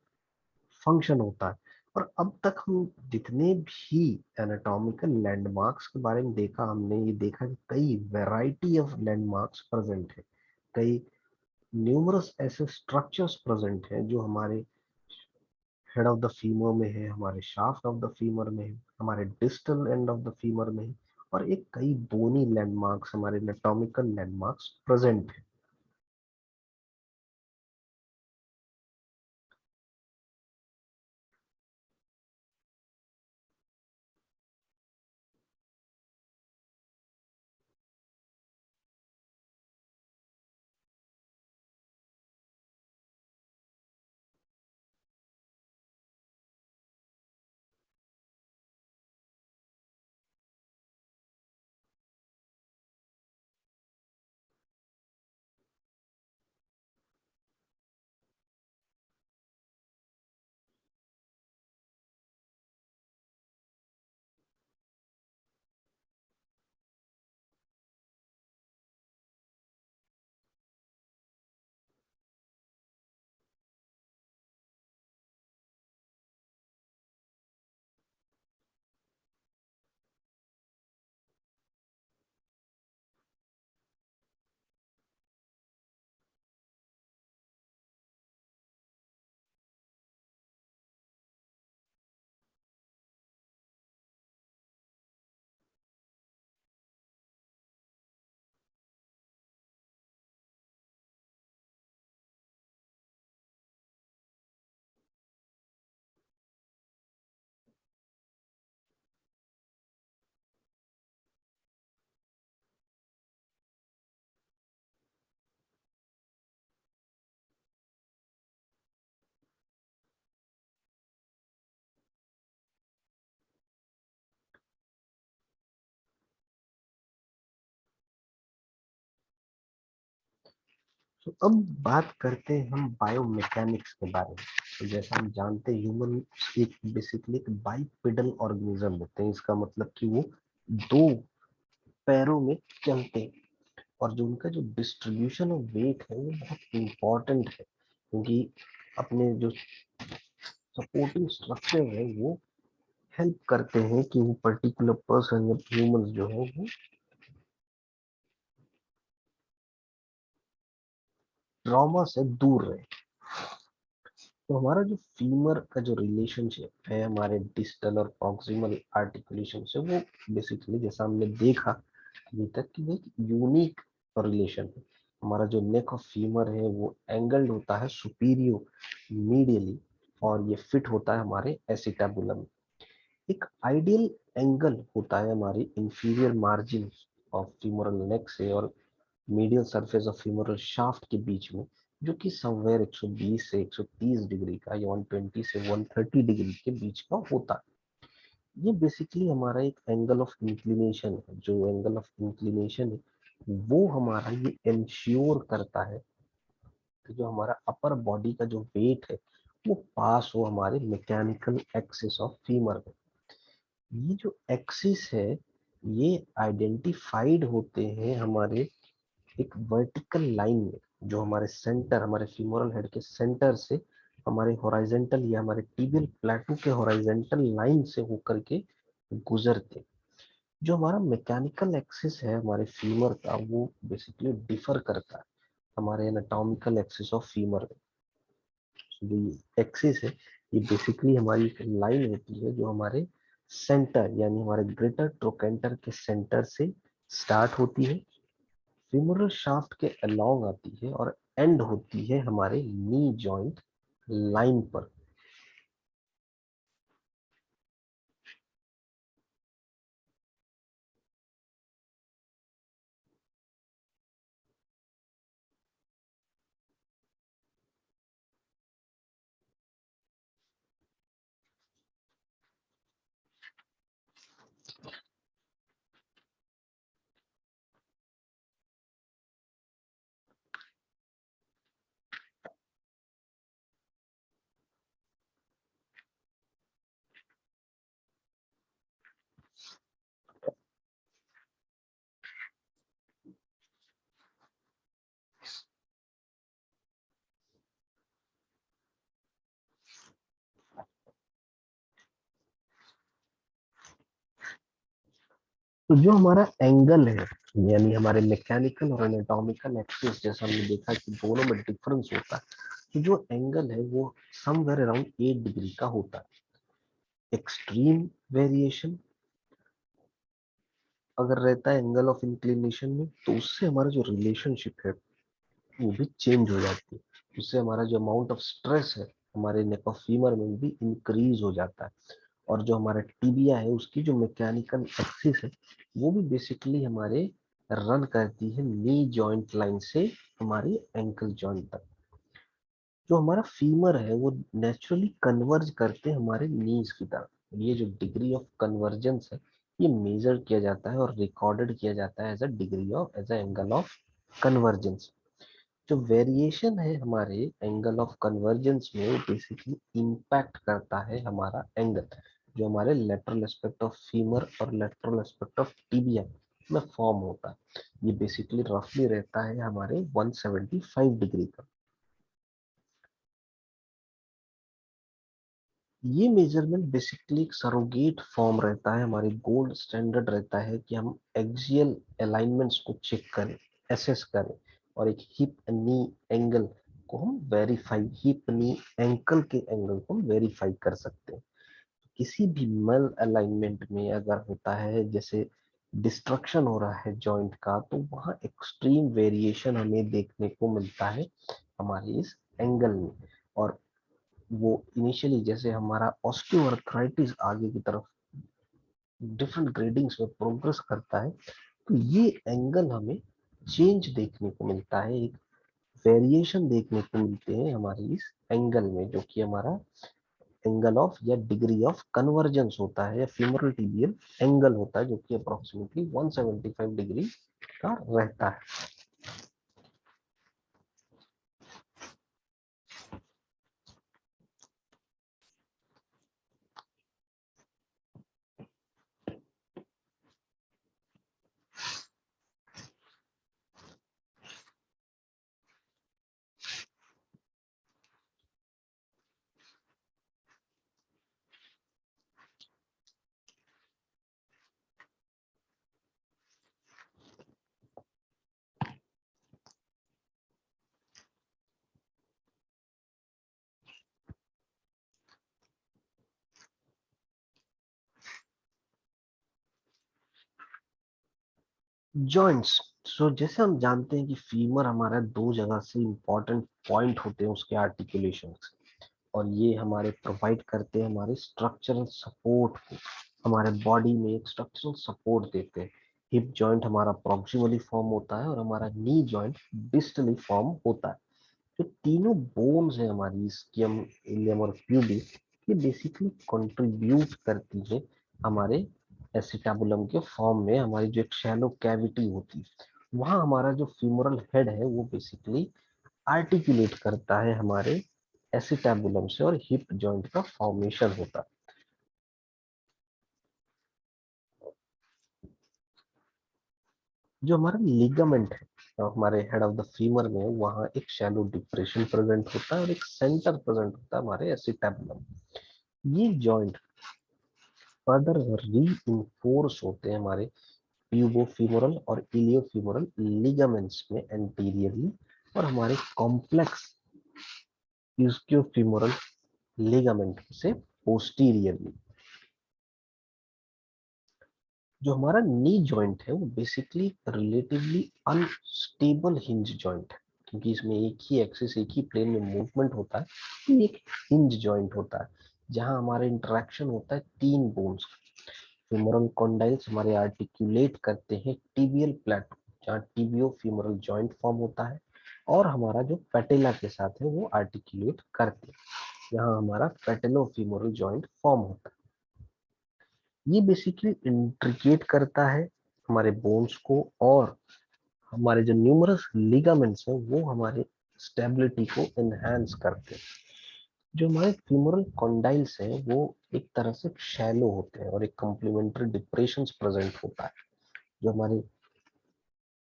Speaker 1: फंक्शन होता है। और अब तक हम जितने भी एनाटॉमिकल लैंडमार्क्स के बारे में देखा, हमने ये देखा कि कई वैरायटी ऑफ लैंडमार्क्स प्रेजेंट है, कई न्यूमरस ऐसे स्ट्रक्चर्स प्रेजेंट हैं जो हमारे हेड ऑफ द फीमर में है, हमारे शाफ्ट ऑफ द फीमर में है, हमारे distal end of the femur में है, और एक कई बोनी लैंडमार्क्स, हमारे एनाटॉमिकल लैंडमार्क्स प्रेजेंट है। तो अब बात करते हैं हम बायोमैकेनिक्स के बारे में। तो जैसा हम जानते हैं ह्यूमन एक बेसिकली एक बाइपेडल ऑर्गेनिज्म होते हैं। इसका मतलब कि वो दो पैरों में चलते हैं, और जो उनका जो डिस्ट्रीब्यूशन ऑफ वेट है वो बहुत इंपॉर्टेंट है, क्योंकि अपने जो सपोर्टिंग स्ट्रक्चर है वो हेल्प करते हैं कि वो पर्टिकुलर पर्सन या ह्यूमंस जो है वो ट्रॉमा से दूर रहे। तो हमारा जो फीमर का जो रिलेशनशिप है हमारे डिस्टल और प्रॉक्सिमल आर्टिकुलेशन से, वो बेसिकली जैसा हमने देखा अभी तक कि वो एक यूनिक रिलेशन है। हमारा जो नेक ऑफ फीमर है वो एंगल्ड होता है सुपीरियो मीडियली, और ये फिट होता है हमारे एसिटाबुलम में। एक आइडियल एंगल होता है हमारी इंफीरियर मार्जिन ऑफ फीमोरल नेक से और medial surface of femoral shaft के बीच में, जो कि समवेयर 120 से 130 डिग्री का या 120 से 130 डिग्री के बीच का होता है। ये बेसिकली हमारा एक एंगल ऑफ इंक्लिनेशन है। जो एंगल ऑफ इंक्लिनेशन है वो हमारा ये इंश्योर करता है कि जो हमारा अपर बॉडी का जो वेट है वो पास हो हमारे मैकेनिकल एक्सिस ऑफ फीमर में। ये जो एक्सिस है ये आइडेंटिफाइड होते हैं हमारे एक वर्टिकल लाइन में, जो हमारे सेंटर, हमारे फीमोरल हेड के सेंटर से हमारे हॉरिजॉन्टल या हमारे टिबियल प्लेटो के हॉरिजॉन्टल लाइन से होकर के गुजरते। जो हमारा मैकेनिकल एक्सिस है हमारे फीमर का वो बेसिकली डिफर करता है हमारे एनाटॉमिकल एक्सिस ऑफ फीमर में। जो एक्सिस है ये बेसिकली हमारी एक लाइन होती है जो हमारे सेंटर यानी हमारे ग्रेटर ट्रोकेंटर के सेंटर से स्टार्ट होती है, फीमोरल शाफ्ट के अलोंग आती है और एंड होती है हमारे नी जॉइंट लाइन पर। तो जो हमारा एंगल है यानी हमारे मैकेनिकल और एनाटॉमिकल एक्सिस, जैसा हमने देखा कि दोनों में डिफरेंस होता है, तो जो एंगल है वो समवेयर अराउंड 8 डिग्री का होता है। एक्सट्रीम वेरिएशन अगर रहता है एंगल ऑफ इंक्लिनेशन में तो उससे हमारा जो रिलेशनशिप है वो भी चेंज हो जाती है। उससे हमारा जो अमाउंट ऑफ स्ट्रेस है हमारे नेक ऑफ फीमर में भी इंक्रीज हो जाता है। और जो हमारा टीबिया है उसकी जो मैकेनिकल एक्सिस है वो भी बेसिकली हमारे रन करती है नी जॉइंट लाइन से हमारे एंकल जॉइंट तक। जो हमारा फीमर है वो नेचुरली कन्वर्ज करते हैं हमारे नीज की तरफ। ये जो डिग्री ऑफ कन्वर्जेंस है ये मेजर किया जाता है और रिकॉर्डेड किया जाता है as a degree of as a angle of convergence. जो वेरिएशन है हमारे एंगल ऑफ कन्वर्जेंस में वो बेसिकली इम्पैक्ट करता है हमारा एंगल, जो हमारे लेटरल एस्पेक्ट ऑफ फीमर और लेटरल एस्पेक्ट ऑफ टिबिया में फॉर्म होता है। ये बेसिकली रफली रहता है हमारे 175 डिग्री का। ये मेजरमेंट बेसिकली एक सरोगेट फॉर्म रहता है, हमारी गोल्ड स्टैंडर्ड रहता है कि हम एक्सियल अलाइनमेंट्स को चेक करें, एसेस करें, और एक हिप नी एंगल को हम वेरीफाई, हिप नी एंकल के एंगल को हम वेरीफाई कर सकते हैं। किसी भी मल अलाइनमेंट में अगर होता है जैसे डिस्ट्रक्शन हो रहा है जॉइंट का, तो वहाँ एक्सट्रीम वेरिएशन हमें देखने को मिलता है हमारे इस एंगल में। और वो इनिशियली जैसे हमारा ऑस्टियोआर्थराइटिस आगे की तरफ डिफरेंट ग्रेडिंग्स में प्रोग्रेस करता है, तो ये एंगल हमें चेंज देखने को मिलता है, एक वेरिएशन देखने को मिलते हैं हमारे इस एंगल में, जो कि हमारा एंगल ऑफ या डिग्री ऑफ कन्वर्जेंस होता है या फीमोरल टिबियल एंगल होता है, जो कि अप्रोक्सीमेटली 175 डिग्री का रहता है। जॉइंट्स, सो जैसे हम जानते हैं कि फीमर हमारा दो जगह से इंपॉर्टेंट पॉइंट होते हैं उसके आर्टिकुलेशन, और ये हमारे प्रोवाइड करते हैं हमारे स्ट्रक्चरल सपोर्ट को, हमारे बॉडी में एक स्ट्रक्चरल सपोर्ट देते हैं। हिप जॉइंट हमारा प्रॉक्सिमली फॉर्म होता है और हमारा नी जॉइंट डिस्टली फॉर्म होता है। जो तीनों बोन्स है हमारी स्कियम, इलियम और प्यूबिस, ये बेसिकली कंट्रीब्यूट करती है हमारे एसिटाबुलम के फॉर्म में। हमारी जो एक शैलो कैविटी होती है वहाँ हमारा जो फ्यूमरल हेड है वो बेसिकली आर्टिकुलेट करता है हमारे एसिटाबुलम से, और हिप जॉइंट का फॉर्मेशन होता है। जो हमारा लिगामेंट है तो हमारे हेड ऑफ द फीमर में, वहाँ एक शैलो डिप्रेशन प्रेजेंट होता है और एक सेंटर प्रेजेंट होता है हमारे एसिटाबुलम। ये जॉइंट फर्दर री इन्फोर्स होते हैं हमारे प्यूबोफीमोरल और इलियोफीमोरल लिगामेंट्स में एंटीरियरली, और हमारे कॉम्प्लेक्स ischiofemoral लिगामेंट से पोस्टीरियरली। जो हमारा नी जॉइंट है वो basically relatively unstable hinge joint है, क्योंकि इसमें एक ही एक्सिस, एक ही प्लेन में मूवमेंट होता है। ये एक हिंज जॉइंट होता है जहां हमारे इंटरेक्शन होता है तीन बोन्स। फेमोरल कॉन्डाइल्स हमारे आर्टिकुलेट करते हैं टिबियल प्लेटो, जहाँ टिबियो फीमोरल जॉइंट फॉर्म होता है, और हमारा जो पैटेला के साथ है वो आर्टिकुलेट करते हैं, यहाँ हमारा पैटेलो फीमोरल जॉइंट फॉर्म होता है। ये बेसिकली इंट्रिकेट करता है हमारे बोन्स को, और हमारे जो न्यूमरस लिगामेंट्स हैं वो हमारे स्टेबिलिटी को एनहांस करते हैं। जो हमारे फीमोरल कॉन्डाइल्स हैं वो एक तरह से शैलो होते हैं और एक कॉम्प्लीमेंट्री डिप्रेशन प्रेजेंट होता है। जो हमारी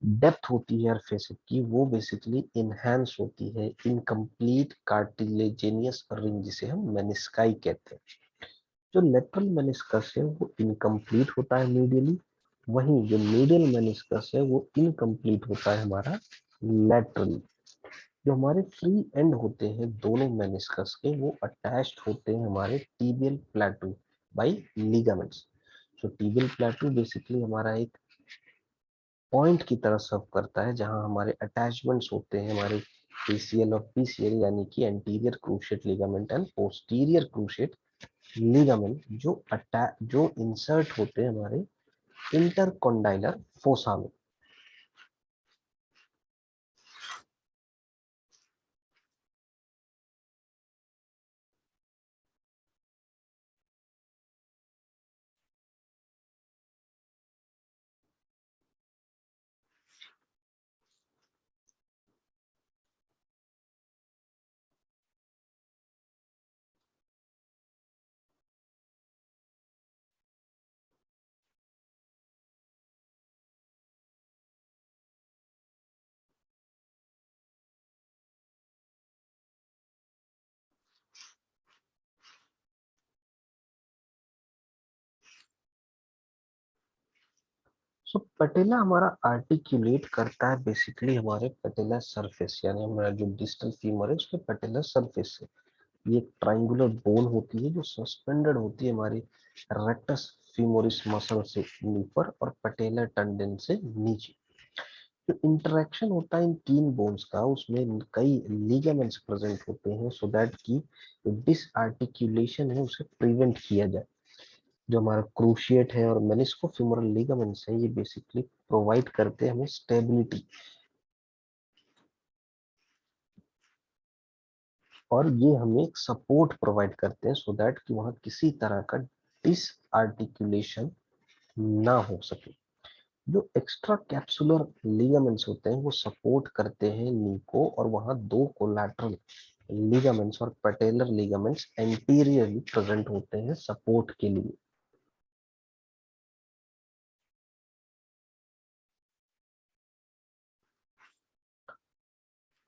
Speaker 1: डेप्थ होती है फेसिक की वो बेसिकली इनहेंस होती है इनकम्प्लीट कार्टिलेजेनियस रिंग, जिसे हम मेनिस्काई कहते हैं। जो लेटरल मेनिस्कस है वो इनकम्प्लीट होता है मीडियली, वहीं जो मीडियल मेनिस्कस है वो इनकम्प्लीट होता है हमारा लैटरली। जो हमारे फ्री एंड होते हैं दोनों मेनिस्कस के, वो अटैच्ड होते हैं हमारे टीबियल प्लेटू बाय लिगामेंट्स। सो टीबियल प्लेटू बेसिकली हमारा एक पॉइंट की तरह सर्व करता है, जहां हमारे अटैचमेंट्स होते हैं हमारे ACL और PCL, यानी कि anterior cruciate ligament and posterior cruciate ligament, जो इंसर्ट होते हैं हमारे इंटरकॉन्डाइलर फोसा में। सो पटेला हमारा आर्टिकुलेट करता है बेसिकली हमारे पटेला सरफेस, यानी हमारा जो डिस्टल फीमर है उसके पटेला सरफेस से। ये एक ट्राइंगुलर बोन होती है जो सस्पेंडेड होती है हमारी रेक्टस फीमोरिस मसल से ऊपर और पटेला टंडन से नीचे। जो इंटरेक्शन होता है इन तीन बोन्स का, उसमें कई लिगामेंट्स प्रेजेंट होते हैं, सो दैट की जो डिसआर्टिकुलेशन है उसे प्रिवेंट किया जाए। जो हमारा क्रूशिएट है और मेनिस्कोफेमोरल लिगामेंट्स है, ये बेसिकली प्रोवाइड करते हैं हमें स्टेबिलिटी, और ये हमें एक सपोर्ट प्रोवाइड करते हैं, सो दैट कि वहाँ किसी तरह का डिसआर्टिकुलेशन ना हो सके। जो एक्स्ट्रा कैप्सुलर लिगामेंट्स होते हैं वो सपोर्ट करते हैं नी को, और वहाँ दो कोलैटरल लिगामेंट्स और पटेलर लिगामेंट्स एंटीरियरली प्रेजेंट होते हैं सपोर्ट के लिए।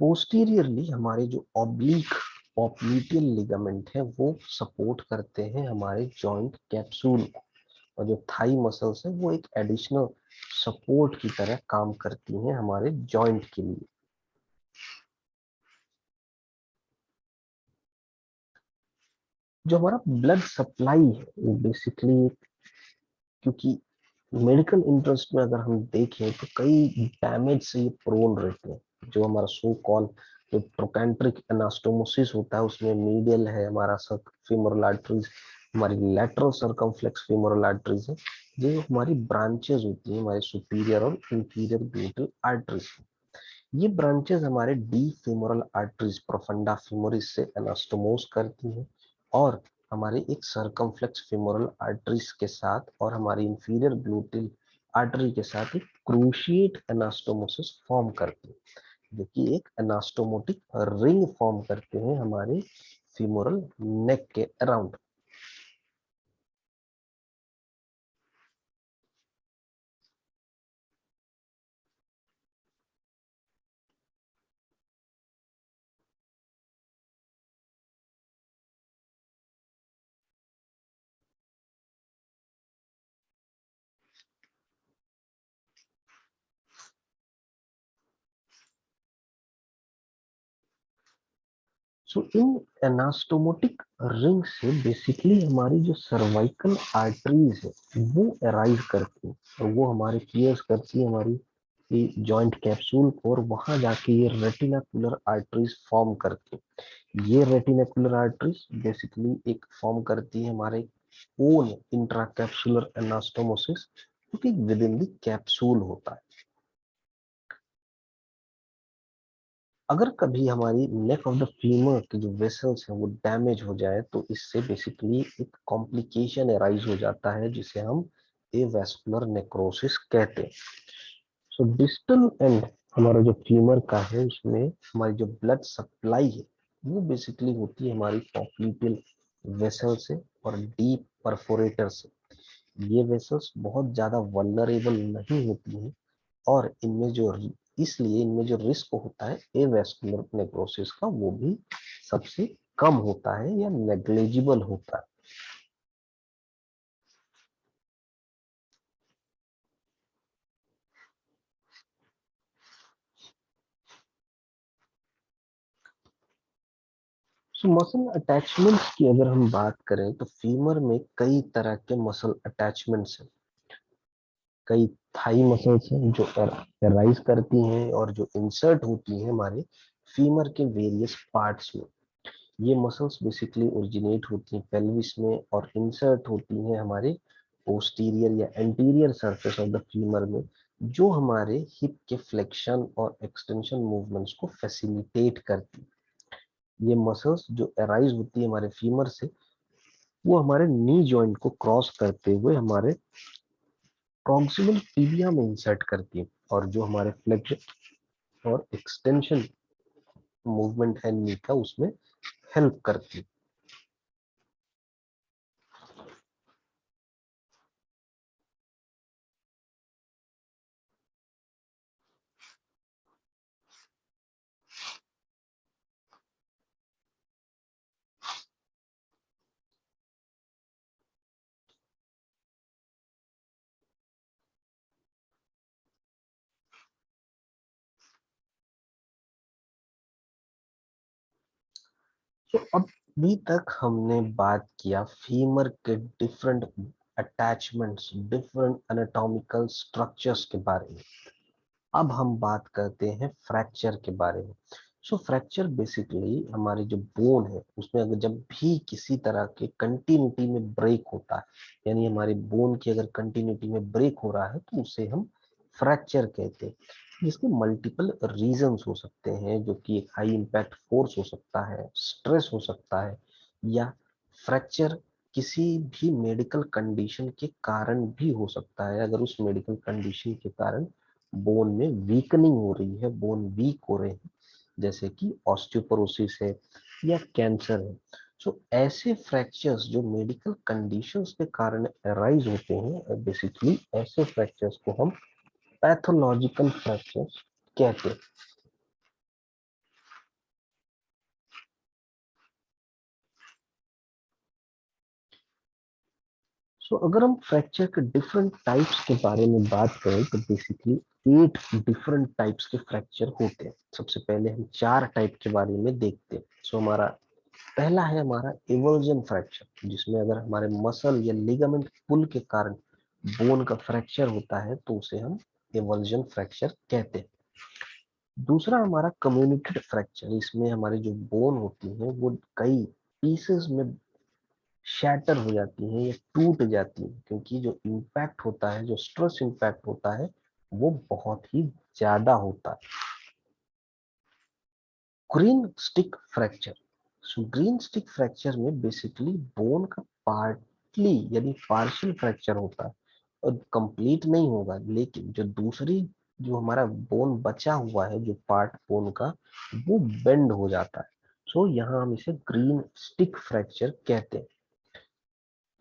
Speaker 1: पोस्टीरियरली हमारे जो ऑब्लिक पॉप्लिटियल लिगामेंट है वो सपोर्ट करते हैं हमारे जॉइंट कैप्सूल को, और जो थाई मसल्स है वो एक एडिशनल सपोर्ट की तरह काम करती हैं हमारे जॉइंट के लिए। जो हमारा ब्लड सप्लाई है वो बेसिकली, क्योंकि मेडिकल इंटरेस्ट में अगर हम देखें तो कई डैमेज से ये प्रोन रहते हैं। जो हमारा सो कॉल जो ट्रोकेंट्रिक एनास्टोमोसिस होता है उसमें मीडियल है हमारा फीमोरल आर्टरीज, हमारी लैटरल सर्कमफ्लेक्स फीमोरल आर्टरीज है, जो हमारी ब्रांचेस होती हैं हमारे सुपीरियर और इंफीरियर ग्लूटल आर्टरीज। ये ब्रांचेस हमारे D femoral arteries profunda femoris से एनास्टोमोस करती हैं और हमारे एक सर्कमफ्लेक्स फेमोरल आर्टरीज के साथ और हमारी इंफीरियर ग्लूटल आर्टरी के साथ एक क्रूशिएट एनास्टोमोसिस फॉर्म करती है, जो कि एक एनास्टोमोटिक रिंग फॉर्म करते हैं हमारे फीमोरल नेक के अराउंड। सो इन एनास्टोमोटिक रिंग से बेसिकली हमारी जो सर्वाइकल आर्टरीज है वो अराइज करती है और वो हमारे पियर्स करती है हमारी जॉइंट कैप्सूल को और वहां जाके ये रेटिनाकुलर आर्टरीज फॉर्म करती है। ये रेटिनाकुलर आर्टरीज बेसिकली एक फॉर्म करती है हमारे ओन इंट्राकैप्सुलर एनास्टोमोसिस, जो कि विद इन द कैप्सूल होता है। अगर कभी हमारी नेक ऑफ द फीमर की जो वेसल्स हैं वो डैमेज हो जाए तो इससे बेसिकली एक कॉम्प्लिकेशन अराइज हो जाता है जिसे हम एवास्कुलर नेक्रोसिस कहते हैं। सो डिस्टल एंड हमारा जो फीमर का है उसमें हमारी जो ब्लड सप्लाई है वो बेसिकली होती है हमारी पॉप्लिटियल वेसल से और डीप परफोरेटर से। ये वेसल्स बहुत ज्यादा वल्नरेबल नहीं होती हैं और इनमें जो इसलिए इनमें जो रिस्क होता है एवास्कुलर नेक्रोसिस का वो भी सबसे कम होता है या नेग्लिजिबल होता है। सो मसल अटैचमेंट्स की अगर हम बात करें तो फीमर में कई तरह के मसल अटैचमेंट्स हैं। कई थाई मसल्स हैं जो राइज करती हैं और जो इंसर्ट होती हैं हमारे फीमर के वेरियस पार्ट्स में। ये मसल्स बेसिकली ओरिजिनेट होती हैं पेल्विस में और इंसर्ट होती हैं हमारे पोस्टीरियर या anterior surface of the femur में, जो हमारे हिप के फ्लेक्शन और एक्सटेंशन मूवमेंट्स को फैसिलिटेट करती है। ये मसल्स जो अराइज होती है हमारे फीमर से वो हमारे नी जॉइंट को क्रॉस करते हुए हमारे प्रॉक्सिमल टिबिया में इंसर्ट करती है और जो हमारे फ्लेक्शन और एक्सटेंशन मूवमेंट है नी का उसमें हेल्प करती है। तो अभी तक हमने बात किया फीमर के different attachments different anatomical structures के बारे में। अब हम बात करते हैं फ्रैक्चर के बारे में। सो फ्रैक्चर बेसिकली हमारी जो बोन है उसमें अगर जब भी किसी तरह के कंटिन्यूटी में ब्रेक होता है, यानी हमारी बोन की अगर कंटिन्यूटी में ब्रेक हो रहा है तो उसे हम फ्रैक्चर कहते हैं। जिसके मल्टीपल रीजंस हो सकते हैं, जो कि एक हाई इम्पैक्ट फोर्स हो सकता है, स्ट्रेस हो सकता है, या फ्रैक्चर किसी भी मेडिकल कंडीशन के कारण भी हो सकता है। अगर उस मेडिकल कंडीशन के कारण बोन में वीकनिंग हो रही है, बोन वीक हो रहे हैं, जैसे कि ऑस्टियोपोरोसिस है या कैंसर है। सो ऐसे फ्रैक्चर्स जो मेडिकल कंडीशंस के कारण अराइज होते हैं, बेसिकली ऐसे फ्रैक्चर्स को हम पैथोलॉजिकल फ्रैक्चर्स कहते हैं। सो अगर हम फ्रैक्चर के डिफरेंट टाइप्स के बारे में बात करें तो बेसिकली 8 डिफरेंट टाइप्स के फ्रैक्चर होते हैं। सबसे पहले हम 4 टाइप के बारे में देखते हैं। सो हमारा पहला है हमारा इवर्जन फ्रैक्चर, जिसमें अगर हमारे मसल या लिगामेंट पुल के कारण बोन का फ्रैक्चर होता है तो उसे हम एवल्जन फ्रैक्चर कहते हैं। दूसरा हमारा कम्युनिकेट फ्रैक्चर, इसमें हमारी जो बोन होती है वो कई पीसेस में शैटर हो जाती है या टूट जाती है, क्योंकि जो इम्पैक्ट होता है, जो स्ट्रेस इम्पैक्ट होता है वो बहुत ही ज्यादा होता है। Green stick fracture, so green stick fracture में बेसिकली बोन का पार्टली यानी पार्शियल फ्रैक्चर होता है और कंप्लीट नहीं होगा, लेकिन जो दूसरी जो हमारा बोन बचा हुआ है, जो पार्ट बोन का, वो बेंड हो जाता है। सो यहाँ हम इसे ग्रीन स्टिक फ्रैक्चर कहते हैं।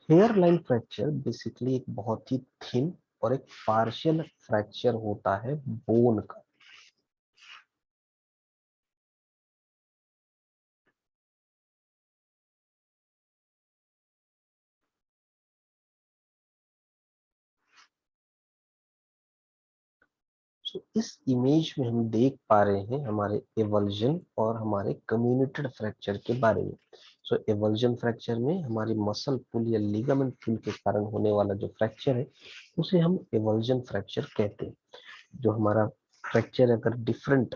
Speaker 1: हेयर लाइन फ्रैक्चर बेसिकली एक बहुत ही थिन और एक पार्शियल फ्रैक्चर होता है बोन का। सो इस इमेज में हम देख पा रहे हैं हमारे एवल्जन और हमारे कम्युनिटेड फ्रैक्चर के बारे में। सो एवल्जन फ्रैक्चर में हमारी मसल पुल या लिगामेंट पुल के कारण होने वाला जो फ्रैक्चर है उसे हम एवल्जन फ्रैक्चर कहते हैं। जो हमारा फ्रैक्चर अगर डिफरेंट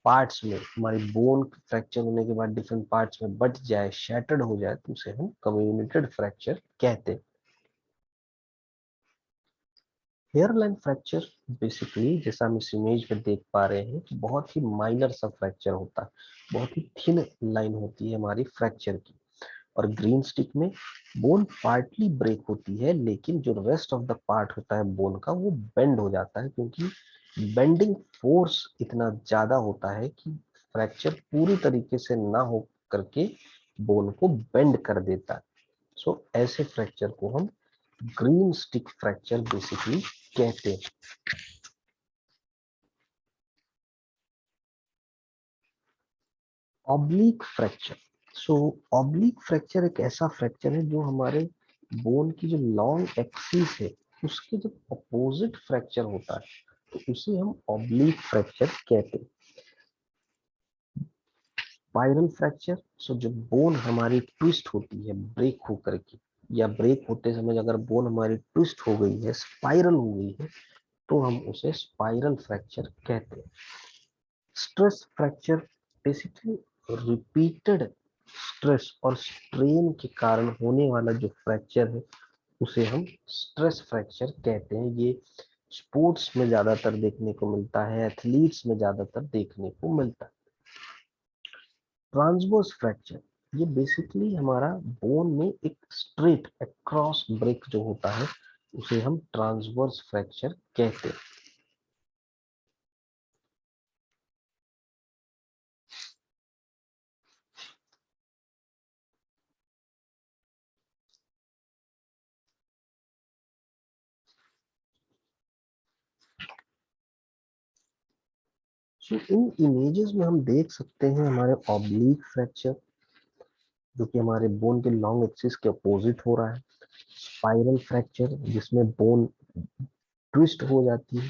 Speaker 1: पार्ट्स में, हमारी बोन फ्रैक्चर होने के बाद डिफरेंट पार्ट्स में बट जाए, शैटर्ड हो जाए, तो उसे हम कम्युनिटेड फ्रैक्चर कहते हैं। हेयरलाइन फ्रैक्चर बेसिकली जैसा हम इस इमेज में देख पा रहे हैं कि बहुत ही माइनर सा फ्रैक्चर होता है, बहुत ही थिन लाइन होती है हमारी फ्रैक्चर की। और ग्रीन स्टिक में बोन पार्टली ब्रेक होती है, लेकिन जो रेस्ट ऑफ द पार्ट होता है बोन का वो बेंड हो जाता है, क्योंकि बेंडिंग फोर्स इतना ज्यादा होता है कि फ्रैक्चर पूरी तरीके से ना हो करके बोन को बेंड कर देता है। सो ऐसे फ्रैक्चर को हम ग्रीन स्टिक फ्रैक्चर बेसिकली कहते हैं। ऑब्लिक फ्रैक्चर, सो ऑब्लिक फ्रैक्चर एक ऐसा फ्रैक्चर है जो हमारे बोन की जो लॉन्ग एक्सिस है उसके जो अपोजिट फ्रैक्चर होता है, तो उसे हम ऑब्लिक फ्रैक्चर कहते हैं। स्पाइरल फ्रैक्चर, सो जब बोन हमारी ट्विस्ट होती है ब्रेक होकर के, या ब्रेक होते समय अगर बोन हमारी ट्विस्ट हो गई है, स्पाइरल हो गई है, तो हम उसे स्पाइरल फ्रैक्चर कहते हैं। Stress fracture basically repeated stress और स्ट्रेन के कारण होने वाला जो फ्रैक्चर है उसे हम स्ट्रेस फ्रैक्चर कहते हैं। ये स्पोर्ट्स में ज्यादातर देखने को मिलता है, एथलीट्स में ज्यादातर देखने को मिलता है। ट्रांसवर्स फ्रैक्चर, ये बेसिकली हमारा बोन में एक स्ट्रेट अक्रॉस ब्रेक जो होता है उसे हम ट्रांसवर्स फ्रैक्चर कहते हैं। सो इन इमेजेस में हम देख सकते हैं हमारे ऑब्लिक फ्रैक्चर जो कि हमारे बोन के लॉन्ग एक्सिस के अपोजिट हो रहा है, स्पाइरल फ्रैक्चर जिसमें बोन ट्विस्ट हो जाती है,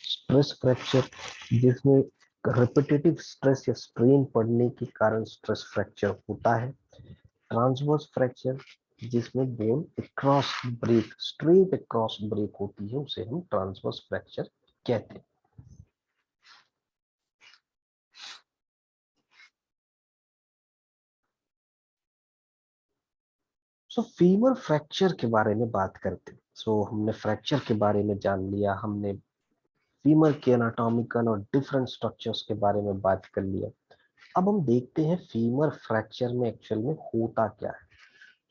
Speaker 1: स्ट्रेस फ्रैक्चर जिसमें रिपीटेटिव स्ट्रेस या स्ट्रेन पड़ने के कारण स्ट्रेस फ्रैक्चर होता है, ट्रांसवर्स फ्रैक्चर जिसमें bone cross break, straight cross break होती है, उसे हम ट्रांसवर्स फ्रैक्चर कहते हैं। सो फीमर फ्रैक्चर के बारे में बात करते हैं। सो हमने फ्रैक्चर के बारे में जान लिया, हमने फीमर के एनाटॉमिकल और डिफरेंट स्ट्रक्चर्स के बारे में बात कर लिया। अब हम देखते हैं फीमर फ्रैक्चर में एक्चुअल में होता क्या है।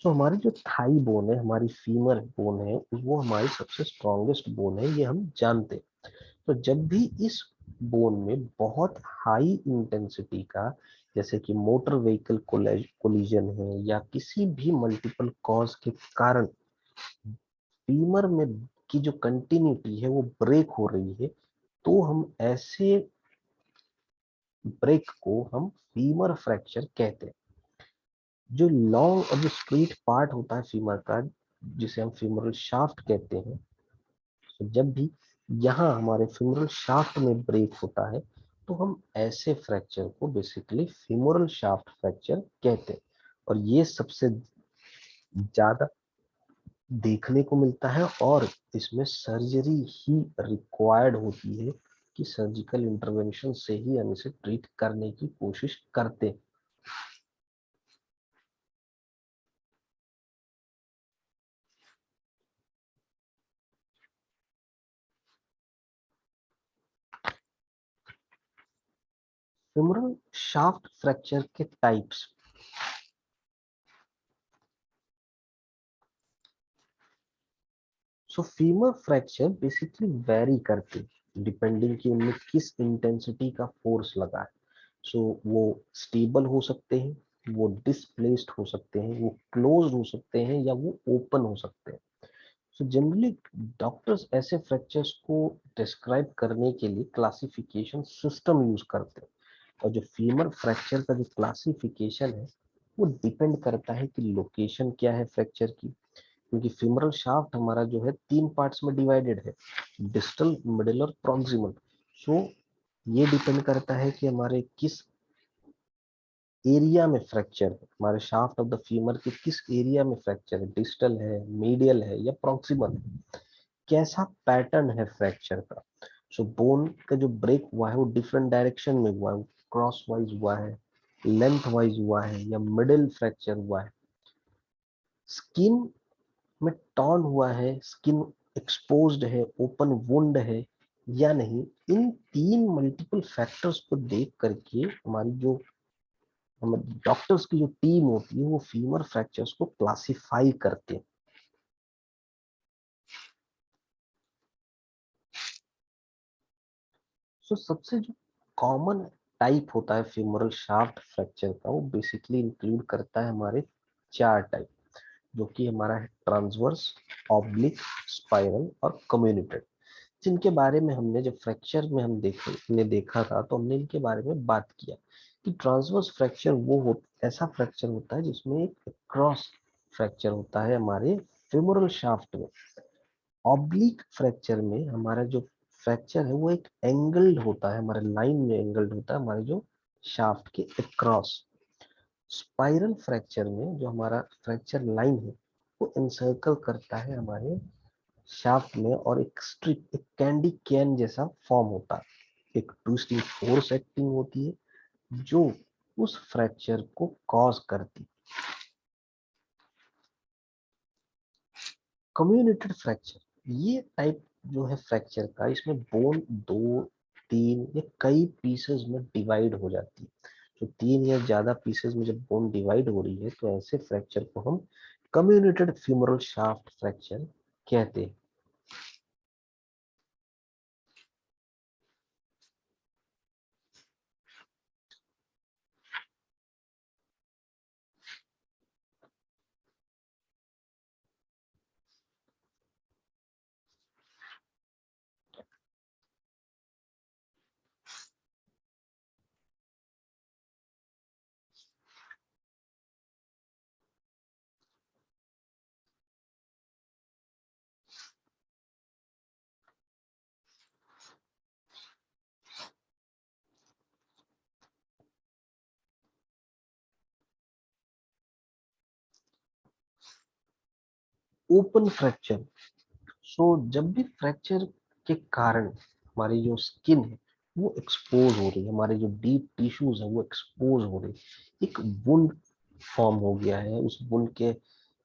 Speaker 1: तो हमारी जो थाई बोन है, हमारी फीमर बोन है, वो हमारी सबसे स्ट्रॉन्गेस्ट बोन है, ये हम जानते हैं। तो जब भी इस बोन में बहुत हाई इंटेंसिटी का, जैसे कि मोटर व्हीकल कोलिजन है या किसी भी मल्टीपल कॉज के कारण फीमर में की जो कंटिन्यूटी है वो ब्रेक हो रही है, तो हम ऐसे ब्रेक को हम फीमर फ्रैक्चर कहते हैं। जो लॉन्ग और जो स्ट्रेट पार्ट होता है फीमर का, जिसे हम फीमरल शाफ्ट कहते हैं, तो जब भी यहाँ हमारे फीमरल शाफ्ट में ब्रेक होता है तो हम ऐसे फ्रैक्चर को बेसिकली फीमोरल शाफ्ट फ्रैक्चर कहते हैं। और ये सबसे ज्यादा देखने को मिलता है और इसमें सर्जरी ही रिक्वायर्ड होती है कि सर्जिकल इंटरवेंशन से ही हम इसे ट्रीट करने की कोशिश करते हैं। फेमोरल शाफ्ट फ्रैक्चर के टाइप्स। सो फीमर फ्रैक्चर बेसिकली वेरी करते हैं डिपेंडिंग कि उनमें किस इंटेंसिटी का फोर्स लगा है। सो वो स्टेबल हो सकते हैं, वो डिस्प्लेस्ड हो सकते हैं, वो क्लोज हो सकते हैं या वो ओपन हो सकते हैं। सो जनरली डॉक्टर्स ऐसे फ्रैक्चर्स को डिस्क्राइब करने के लिए क्लासिफिकेशन सिस्टम यूज करते हैं। और जो फीमर फ्रैक्चर का जो क्लासिफिकेशन है वो डिपेंड करता है कि लोकेशन क्या है फ्रैक्चर की। क्योंकि फीमरल शाफ्ट हमारा जो है 3 पार्ट्स में डिवाइडेड है, डिस्टल, मिडिल और प्रॉक्सिमल। सो ये डिपेंड करता है कि हमारे किस एरिया में फ्रैक्चर है, हमारे शाफ्ट ऑफ द फीमर के किस एरिया में फ्रैक्चर है, डिस्टल है, मीडियल है या प्रॉक्सिमल है, कैसा पैटर्न है फ्रैक्चर का। सो बोन का जो ब्रेक हुआ है वो डिफरेंट डायरेक्शन में हुआ है, क्रॉस वाइज हुआ है, लेंथ वाइज हुआ है या मिडिल फ्रैक्चर हुआ है, स्किन में टॉर्न हुआ है, स्किन एक्सपोज्ड है, ओपन वुंड है या नहीं। इन 3 मल्टीपल फैक्टर्स को देख करके हमारी जो हमारी डॉक्टर्स की जो टीम होती है वो फीमर फ्रैक्चर्स को क्लासिफाई करते हैं। सो सबसे जो कॉमन टाइप होता है फीमोरल शाफ्ट फ्रैक्चर का वो बेसिकली इंक्लूड करता है हमारे 4 टाइप, जो कि हमारा है ट्रांसवर्स, ऑब्लिक, स्पाइरल और कम्युनिटेड। जिनके बारे में हमने जब फ्रैक्चर में हमने देखा था तो हमने इनके बारे में बात किया कि ट्रांसवर्स फ्रैक्चर वो हो ऐसा फ्रैक्चर होता है जिसमें एक क्रॉस फ्रैक्चर होता है हमारे फेमोरल शाफ्ट में। ऑब्लिक फ्रैक्चर में हमारा जो फ्रैक्चर है वो एक एंगल्ड होता है, हमारे लाइन में एंगल्ड होता है हमारे जो शाफ्ट के अक्रॉस। स्पाइरल फ्रैक्चर में जो हमारा फ्रैक्चर लाइन है वो इंसर्कल करता है हमारे शाफ्ट में और एक स्ट्रिप, एक कैंडी कैन जैसा फॉर्म होता है। एक ट्विस्टिंग फोर्स एक्टिंग होती है जो उस फ्रैक्चर को कॉज करती। कम्युनिटेड फ्रैक्चर, ये टाइप जो है फ्रैक्चर का, इसमें बोन 2, 3 या कई पीसेस में डिवाइड हो जाती है। तो 3 या ज्यादा पीसेस में जब बोन डिवाइड हो रही है तो ऐसे फ्रैक्चर को हम कम्युनिटेड फ्यूमरल शाफ्ट फ्रैक्चर कहते हैं। ओपन फ्रैक्चर, सो जब भी फ्रैक्चर के कारण हमारी जो स्किन है वो एक्सपोज हो रही है, हमारे जो डीप टिश्यूज है वो एक्सपोज हो रही है, एक वुंड फॉर्म हो गया है, उस वुंड के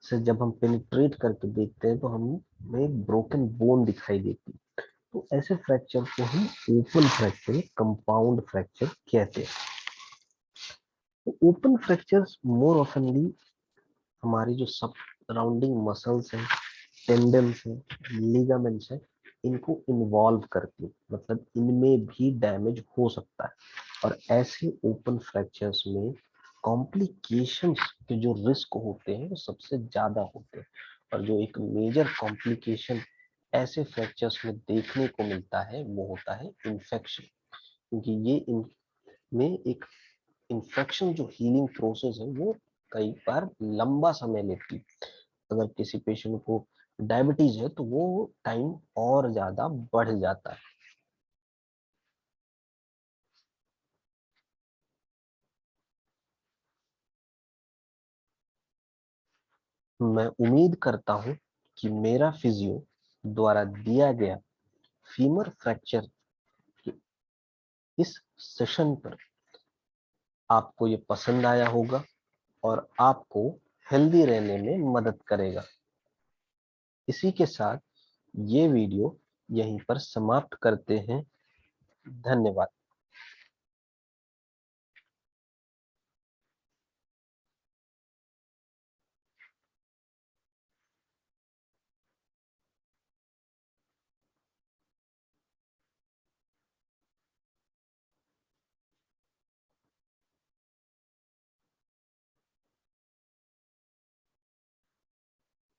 Speaker 1: से जब हम पेनिट्रेट करके देखते हैं तो हमें एक ब्रोकन बोन दिखाई देती है। तो ऐसे फ्रैक्चर को हम ओपन फ्रैक्चर, कंपाउंड फ्रैक्चर कहते हैं। तो ओपन फ्रैक्चर्स मोर ऑफनली हमारी जो सब सराउंडिंग मसल्स हैं, टेंडन्स हैं, लिगामेंट्स हैं, इनको इन्वॉल्व करती है, मतलब इनमें भी डैमेज हो सकता है। और ऐसे ओपन फ्रैक्चर्स में कॉम्प्लिकेशंस के जो रिस्क होते हैं वो सबसे ज्यादा होते हैं। और जो एक मेजर कॉम्प्लिकेशन ऐसे फ्रैक्चर्स में देखने को मिलता है वो होता है इन्फेक्शन। क्योंकि ये इनमें एक इन्फेक्शन जो हीलिंग प्रोसेस है वो कई बार लंबा समय लेती है। अगर किसी पेशेंट को डायबिटीज है तो वो टाइम और ज्यादा बढ़ जाता है। मैं उम्मीद करता हूँ कि मेरा फिजियो द्वारा दिया गया फीमर फ्रैक्चर के इस सेशन पर आपको ये पसंद आया होगा और आपको हेल्दी रहने में मदद करेगा। इसी के साथ ये वीडियो यहीं पर समाप्त करते हैं। धन्यवाद।